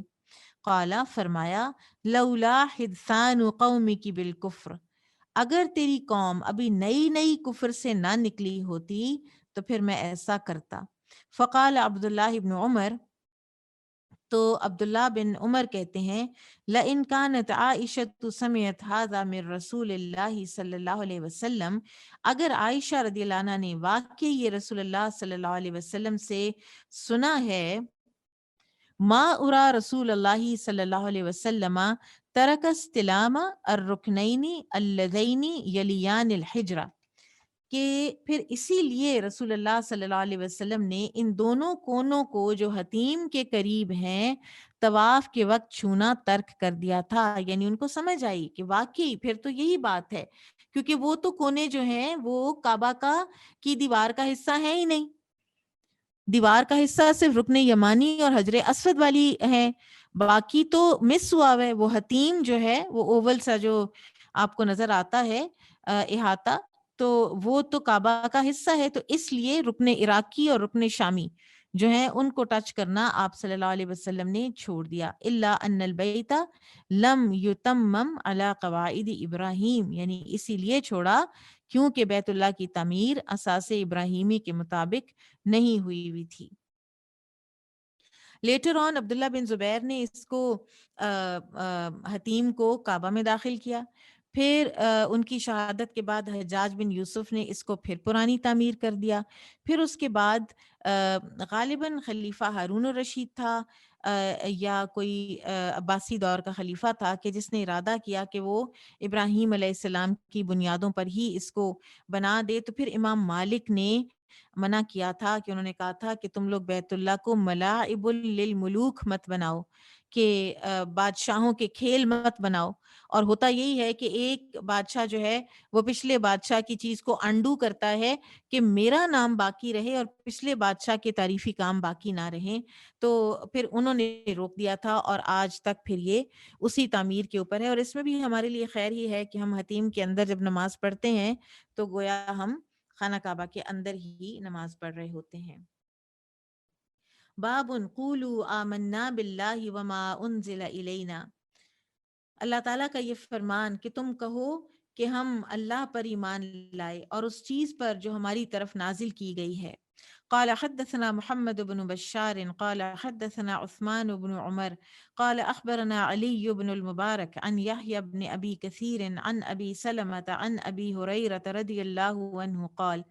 قال، فرمایا، لولا حدثان قومک بالکفر، اگر تیری قوم ابھی نئی نئی کفر سے نہ نکلی ہوتی تو پھر میں ایسا کرتا. فقال عبداللہ ابن عمر، تو عبداللہ بن عمر کہتے ہیں، لَإِن كَانَتْ عَائِشَةُ سَمِعَتْ هَذَا مِن رسول اللہ صلی اللہ علیہ وسلم، اگر عائشہ رضی اللہ عنہ نے واقعی یہ رسول اللہ صلی اللہ علیہ وسلم سے سنا ہے، ما ارا رسول اللہ صلی اللہ علیہ وسلم ترک استلام الرکنین اللذین یلیان الحجرہ، کہ پھر اسی لیے رسول اللہ صلی اللہ علیہ وسلم نے ان دونوں کونوں کو جو حتیم کے قریب ہیں طواف کے وقت چھونا ترک کر دیا تھا، یعنی ان کو سمجھ آئی کہ واقعی پھر تو یہی بات ہے، کیونکہ وہ تو کونے جو ہیں وہ کعبہ کی دیوار کا حصہ ہے ہی نہیں، دیوار کا حصہ صرف رکن یمانی اور حجر اسود والی ہے، باقی تو مس ہوا ہے۔ وہ حتیم جو ہے وہ اوول سا جو آپ کو نظر آتا ہے احاطہ، تو وہ تو کعبہ کا حصہ ہے، تو اس لیے رکن عراقی اور رکن شامی جو ہیں ان کو ٹچ کرنا آپ صلی اللہ علیہ وسلم نے چھوڑ دیا۔ الا ان البیت لم یتمم علی قواعد ابراہیم، یعنی اسی لیے چھوڑا کیونکہ بیت اللہ کی تعمیر اساس ابراہیمی کے مطابق نہیں ہوئی تھی۔ لیٹر آن عبداللہ بن زبیر نے اس کو حتیم کو کعبہ میں داخل کیا، پھر ان کی شہادت کے بعد حجاج بن یوسف نے اس کو پھر پرانی تعمیر کر دیا، پھر اس کے بعد غالباً خلیفہ ہارون الرشید تھا یا کوئی عباسی دور کا خلیفہ تھا کہ جس نے ارادہ کیا کہ وہ ابراہیم علیہ السلام کی بنیادوں پر ہی اس کو بنا دے، تو پھر امام مالک نے منع کیا تھا کہ انہوں نے کہا تھا کہ تم لوگ بیت اللہ کو ملاعب للملوک مت بناؤ، کہ بادشاہوں کے کھیل مت بناؤ، اور ہوتا یہی ہے کہ ایک بادشاہ جو ہے وہ پچھلے بادشاہ کی چیز کو انڈو کرتا ہے کہ میرا نام باقی رہے اور پچھلے بادشاہ کے تعریفی کام باقی نہ رہیں، تو پھر انہوں نے روک دیا تھا، اور آج تک پھر یہ اسی تعمیر کے اوپر ہے۔ اور اس میں بھی ہمارے لیے خیر ہی ہے کہ ہم حتیم کے اندر جب نماز پڑھتے ہیں تو گویا ہم خانہ کعبہ کے اندر ہی نماز پڑھ رہے ہوتے ہیں۔ باب قولوا آمنا باللہ وما انزل الینا، اللہ تعالیٰ کا یہ فرمان کہ تم کہو کہ ہم اللہ پر ایمان لائے اور اس چیز پر جو ہماری طرف نازل کی گئی ہے۔ قال حدثنا محمد بن بشار قال حدثنا عثمان بن عمر قال اخبرنا علي بن المبارك عن يحيى بن ابي كثير عن ابي سلمة عن ابي هريرة رضي الله عنه قال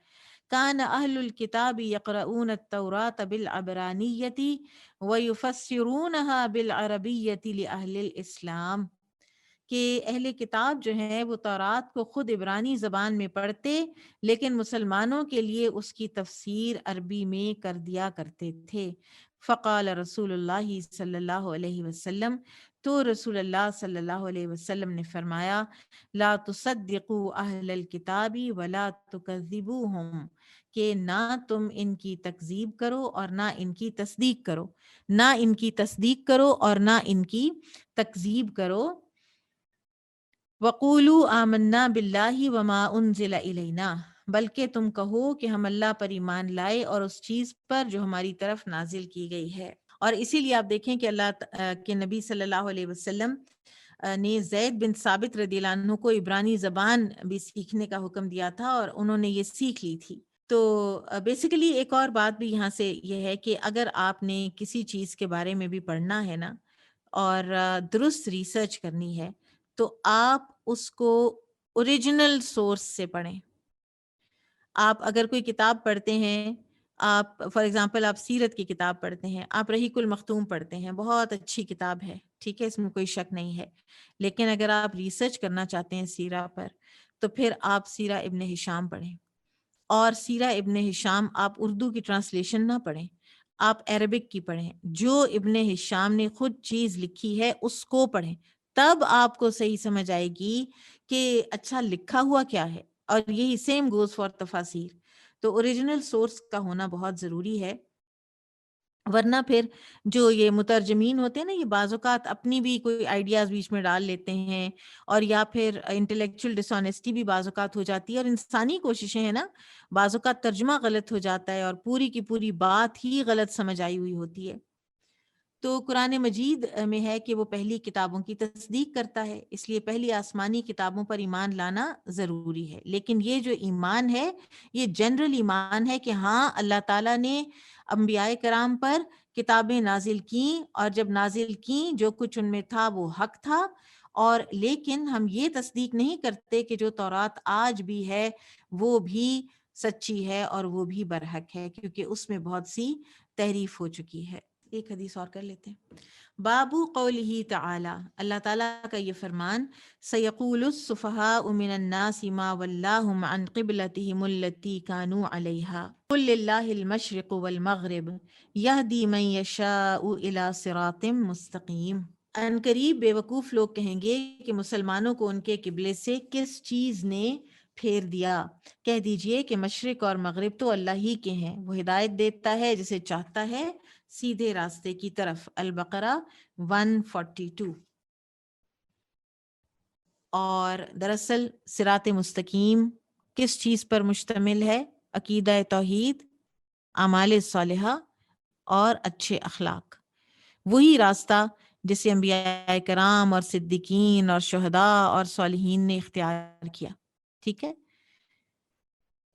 كان اهل الكتاب يقرؤون التوراة بالعبرانية ويفسرونها بالعربية لأهل الاسلام، کہ اہل کتاب جو ہیں وہ تورات کو خود عبرانی زبان میں پڑھتے لیکن مسلمانوں کے لیے اس کی تفسیر عربی میں کر دیا کرتے تھے۔ فقال رسول اللہ صلی اللہ علیہ وسلم، تو رسول اللہ صلی اللہ علیہ وسلم نے فرمایا، لا تصدقوا اہل الکتاب ولا تکذبوہم، کہ نہ تم ان کی تکذیب کرو اور نہ ان کی تصدیق کرو، نہ ان کی تصدیق کرو اور نہ ان کی تکذیب کرو۔ وَقُولُوا آمَنَّا بِاللَّهِ وَمَا أُنزِلَ إِلَيْنَا، بلکہ تم کہو کہ ہم اللہ پر ایمان لائے اور اس چیز پر جو ہماری طرف نازل کی گئی ہے۔ اور اسی لیے آپ دیکھیں کہ اللہ کے نبی صلی اللہ علیہ وسلم نے زید بن ثابت رضی اللہ عنہ کو عبرانی زبان بھی سیکھنے کا حکم دیا تھا، اور انہوں نے یہ سیکھ لی تھی۔ تو بیسیکلی ایک اور بات بھی یہاں سے یہ ہے کہ اگر آپ نے کسی چیز کے بارے میں بھی پڑھنا ہے نا، اور درست ریسرچ کرنی ہے، تو آپ اس کو اوریجنل سورس سے پڑھیں۔ آپ اگر کوئی کتاب پڑھتے ہیں، آپ فار ایگزامپل آپ سیرت کی کتاب پڑھتے ہیں، آپ رحیق المختوم پڑھتے ہیں، بہت اچھی کتاب ہے، ٹھیک ہے، اس میں کوئی شک نہیں ہے، لیکن اگر آپ ریسرچ کرنا چاہتے ہیں سیرہ پر، تو پھر آپ سیرہ ابن ہشام پڑھیں، اور سیرہ ابن ہشام آپ اردو کی ٹرانسلیشن نہ پڑھیں، آپ عربک کی پڑھیں، جو ابن ہشام نے خود چیز لکھی ہے اس کو پڑھیں، تب آپ کو صحیح سمجھ آئے گی کہ اچھا لکھا ہوا کیا ہے۔ اور یہی سیم گوز فار تفاسیر، تو اوریجنل سورس کا ہونا بہت ضروری ہے، ورنہ پھر جو یہ مترجمین ہوتے ہیں نا، یہ بعض اوقات اپنی بھی کوئی آئیڈیاز بیچ میں ڈال لیتے ہیں، اور یا پھر انٹلیکچوئل ڈس آنیسٹی بھی بعض اوقات ہو جاتی ہے، اور انسانی کوششیں ہیں نا، بعض اوقات ترجمہ غلط ہو جاتا ہے اور پوری کی پوری بات ہی غلط سمجھ آئی ہوئی ہوتی ہے۔ تو قرآن مجید میں ہے کہ وہ پہلی کتابوں کی تصدیق کرتا ہے، اس لیے پہلی آسمانی کتابوں پر ایمان لانا ضروری ہے، لیکن یہ جو ایمان ہے یہ جنرل ایمان ہے کہ ہاں اللہ تعالیٰ نے انبیاء کرام پر کتابیں نازل کیں، اور جب نازل کیں جو کچھ ان میں تھا وہ حق تھا، اور لیکن ہم یہ تصدیق نہیں کرتے کہ جو تورات آج بھی ہے وہ بھی سچی ہے اور وہ بھی برحق ہے، کیونکہ اس میں بہت سی تحریف ہو چکی ہے۔ ایک حدیث اور کر لیتے ہیں. بابو قولہ تعالی، اللہ تعالیٰ کا یہ فرمان، سیقول السفہاء من الناس ما ولاہم عن قبلتہم التی کانوا علیہا قل للہ المشرق والمغرب یہدی من یشاء الی صراط مستقیم. ان قریب بے وقوف لوگ کہیں گے کہ مسلمانوں کو ان کے قبلے سے کس چیز نے پھیر دیا. کہہ دیجئے کہ مشرق اور مغرب تو اللہ ہی کے ہیں، وہ ہدایت دیتا ہے جسے چاہتا ہے سیدھے راستے کی طرف. البقرہ 142. اور دراصل صراط مستقیم کس چیز پر مشتمل ہے؟ عقیدہ توحید، اعمال صالحہ اور اچھے اخلاق. وہی راستہ جسے انبیاء کرام اور صدیقین اور شہداء اور صالحین نے اختیار کیا. ٹھیک ہے،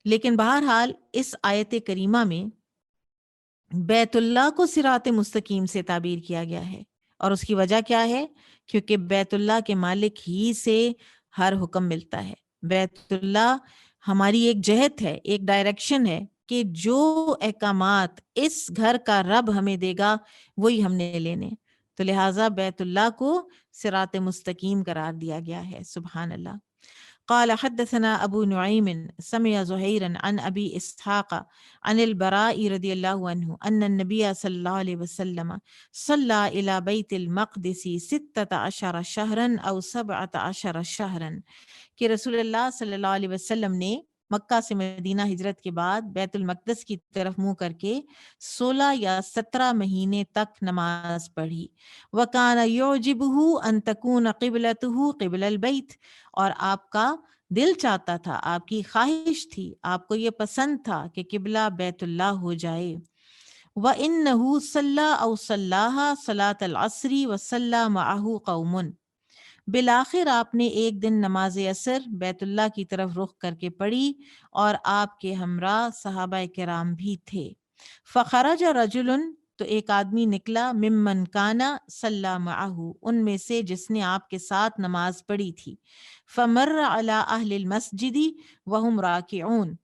لیکن بہرحال اس آیت کریمہ میں بیت اللہ کو صراط مستقیم سے تعبیر کیا گیا ہے، اور اس کی وجہ کیا ہے؟ کیونکہ بیت اللہ کے مالک ہی سے ہر حکم ملتا ہے. بیت اللہ ہماری ایک جہت ہے، ایک ڈائریکشن ہے کہ جو احکامات اس گھر کا رب ہمیں دے گا وہی ہم نے لینے. تو لہٰذا بیت اللہ کو صراط مستقیم قرار دیا گیا ہے. سبحان اللہ. قال حدثنا ابو نعيم سمع زهيرا عن ابي اسحاق عن البراء رضي الله عنه ان النبي صلى الله عليه وسلم صلى الى بيت المقدس 16 شهرا او 17 شهرا، کہ رسول اللہ صلی اللہ علیہ وسلم نے مکہ سے مدینہ ہجرت کے بعد بیت المقدس کی طرف منہ کر کے 16 یا 17 مہینے تک نماز پڑھی. وَكَانَ يُعْجِبُهُ أَن تَكُونَ قِبْلَتُهُ قِبْلَ الْبَيْتِ، اور آپ کا دل چاہتا تھا، آپ کی خواہش تھی، آپ کو یہ پسند تھا کہ قبلہ بیت اللہ ہو جائے. وَإِنَّهُ صَلَّى أَوْ صَلَّاهَا صَلَاةَ الْعَصْرِ وَصَلَّى مَعَهُ قَوْمٌ، بالآخر آپ نے ایک دن نماز عصر بیت اللہ کی طرف رخ کر کے پڑھی اور آپ کے ہمراہ صحابہ کرام بھی تھے. فخرج رجل، تو ایک آدمی نکلا، ممن کانا صلی معہ، ان میں سے جس نے آپ کے ساتھ نماز پڑھی تھی. فمر علی اہل المسجد وہم راکعون،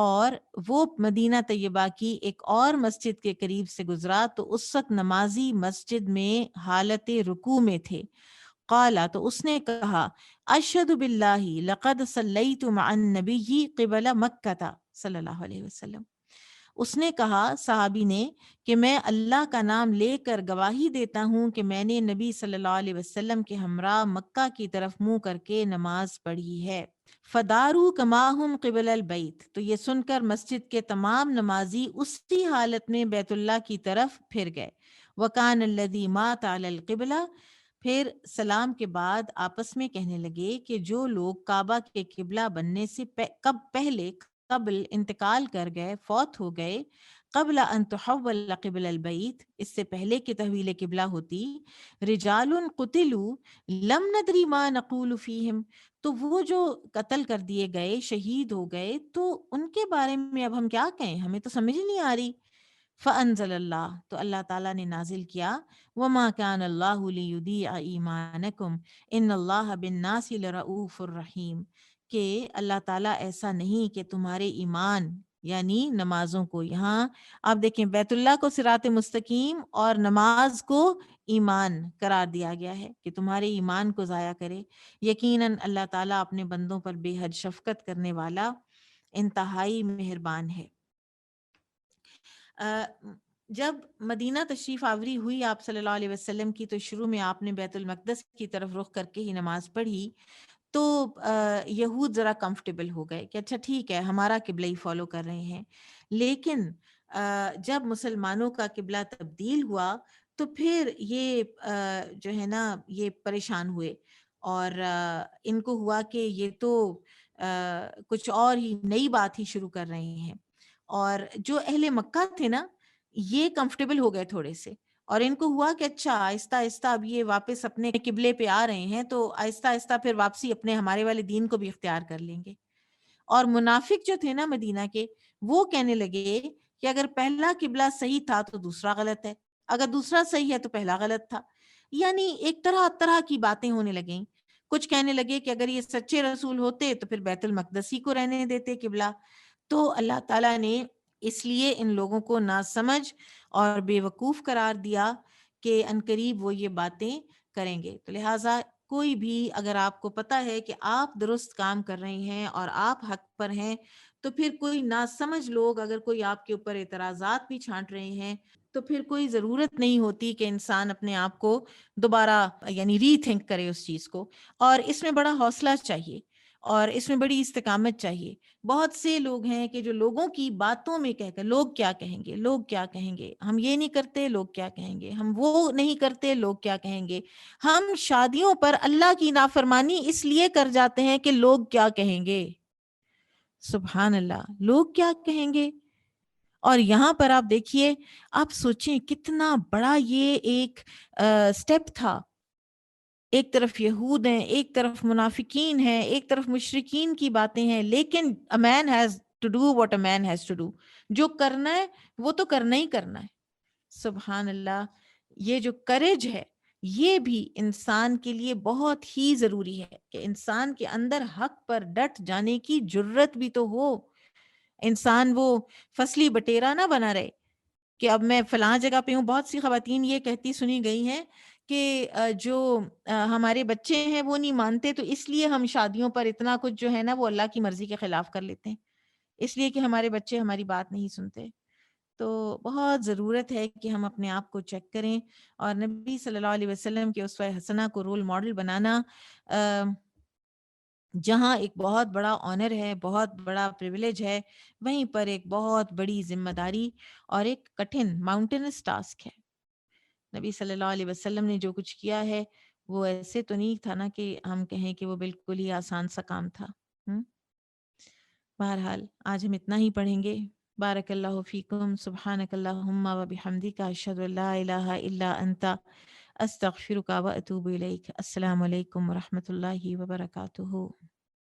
اور وہ مدینہ طیبہ کی ایک اور مسجد کے قریب سے گزرا تو اس وقت نمازی مسجد میں حالت رکوع میں تھے. قال، تو اس نے کہا، اشہد باللہ لقد صلیت مع النبی قبل مکہ صلی اللہ علیہ وسلم. اس نے کہا، صحابی نے، کہ میں اللہ کا نام لے کر گواہی دیتا ہوں کہ میں نے نبی صلی اللہ علیہ وسلم کے ہمراہ مکہ کی طرف منہ کر کے نماز پڑھی ہے. فدارو کماہم قبل البیت، تو یہ سن کر مسجد کے تمام نمازی اسی حالت میں بیت اللہ کی طرف پھر گئے. وکان الذی مات علی القبلہ، پھر سلام کے بعد آپس میں کہنے لگے کہ جو لوگ کعبہ کے قبلہ بننے سے قبل انتقال کر گئے، فوت ہو گئے، قبل ان تحول قبل البیت، اس سے پہلے کہ تحویل قبلہ ہوتی، رجال قتلوا لم ندری ما نقول فیہم، تو وہ جو قتل کر دیے گئے، شہید ہو گئے، تو ان کے بارے میں اب ہم کیا کہیں، ہمیں تو سمجھ نہیں آ رہی. فانزل اللہ، تو اللہ تعالیٰ نے نازل کیا، وما كان اللہ لیضیع ایمانکم ان اللہ بالناس لرؤوف الرحیم، کہ اللہ تعالیٰ ایسا نہیں کہ تمہارے ایمان یعنی نمازوں کو، یہاں آپ دیکھیں بیت اللہ کو صراط مستقیم اور نماز کو ایمان قرار دیا گیا ہے کہ تمہارے ایمان کو ضائع کرے. یقیناً اللہ تعالیٰ اپنے بندوں پر بے حد شفقت کرنے والا، انتہائی مہربان ہے. جب مدینہ تشریف آوری ہوئی آپ صلی اللہ علیہ وسلم کی، تو شروع میں آپ نے بیت المقدس کی طرف رخ کر کے ہی نماز پڑھی. تو یہود ذرا کمفرٹیبل ہو گئے کہ اچھا ٹھیک ہے، ہمارا قبلہ ہی فالو کر رہے ہیں. لیکن جب مسلمانوں کا قبلہ تبدیل ہوا تو پھر یہ جو ہے نا یہ پریشان ہوئے، اور ان کو ہوا کہ یہ تو کچھ اور ہی نئی بات ہی شروع کر رہے ہیں. اور جو اہل مکہ تھے نا، یہ کمفرٹیبل ہو گئے تھوڑے سے، اور ان کو ہوا کہ اچھا آہستہ آہستہ اب یہ واپس اپنے قبلے پہ آ رہے ہیں، تو آہستہ آہستہ پھر واپسی اپنے ہمارے والے دین کو بھی اختیار کر لیں گے. اور منافق جو تھے نا مدینہ کے، وہ کہنے لگے کہ اگر پہلا قبلہ صحیح تھا تو دوسرا غلط ہے، اگر دوسرا صحیح ہے تو پہلا غلط تھا. یعنی ایک طرح طرح کی باتیں ہونے لگیں. کچھ کہنے لگے کہ اگر یہ سچے رسول ہوتے تو پھر بیت المقدس ہی کو رہنے دیتے قبلہ. تو اللہ تعالیٰ نے اس لیے ان لوگوں کو ناسمجھ اور بے وقوف قرار دیا کہ عنقریب وہ یہ باتیں کریں گے. تو لہٰذا کوئی بھی اگر آپ کو پتہ ہے کہ آپ درست کام کر رہے ہیں اور آپ حق پر ہیں، تو پھر کوئی ناسمجھ لوگ اگر کوئی آپ کے اوپر اعتراضات بھی چھانٹ رہے ہیں تو پھر کوئی ضرورت نہیں ہوتی کہ انسان اپنے آپ کو دوبارہ یعنی ری تھنک کرے اس چیز کو. اور اس میں بڑا حوصلہ چاہیے اور اس میں بڑی استقامت چاہیے. بہت سے لوگ ہیں کہ جو لوگوں کی باتوں میں کہہ کر لوگ کیا کہیں گے، لوگ کیا کہیں گے، ہم یہ نہیں کرتے لوگ کیا کہیں گے، ہم وہ نہیں کرتے لوگ کیا کہیں گے، ہم شادیوں پر اللہ کی نافرمانی اس لیے کر جاتے ہیں کہ لوگ کیا کہیں گے. سبحان اللہ، لوگ کیا کہیں گے. اور یہاں پر آپ دیکھیے، آپ سوچیں کتنا بڑا یہ ایک سٹیپ تھا. ایک طرف یہود ہیں، ایک طرف منافقین ہیں، ایک طرف مشرکین کی باتیں ہیں، لیکن a man has to do what a man has to do. جو کرنا ہے وہ تو کرنا ہی کرنا ہے. سبحان اللہ. یہ جو کریج ہے یہ بھی انسان کے لیے بہت ہی ضروری ہے کہ انسان کے اندر حق پر ڈٹ جانے کی جرت بھی تو ہو. انسان وہ فصلی بٹیرا نہ بنا رہے کہ اب میں فلاں جگہ پہ ہوں. بہت سی خواتین یہ کہتی سنی گئی ہیں کہ جو ہمارے بچے ہیں وہ نہیں مانتے تو اس لیے ہم شادیوں پر اتنا کچھ جو ہے نا وہ اللہ کی مرضی کے خلاف کر لیتے ہیں، اس لیے کہ ہمارے بچے ہماری بات نہیں سنتے. تو بہت ضرورت ہے کہ ہم اپنے آپ کو چیک کریں اور نبی صلی اللہ علیہ وسلم کے اسوہ حسنہ کو رول ماڈل بنانا جہاں ایک بہت بڑا آنر ہے، بہت بڑا پریویلیج ہے، وہیں پر ایک بہت بڑی ذمہ داری اور ایک کٹھن ماؤنٹینس ٹاسک ہے. نبی صلی اللہ علیہ وسلم نے جو کچھ کیا ہے وہ ایسے تو نہیں تھا نا کہ ہم کہیں کہ وہ بالکل ہی آسان سا کام تھا. بہرحال آج ہم اتنا ہی پڑھیں گے. بارک اللہ فیکم، سبحانک اللہم و بحمدک، اشہد ان لا الہ الا انت، استغفرک و اتوب الیک. السلام علیکم و رحمۃ اللہ وبرکاتہ.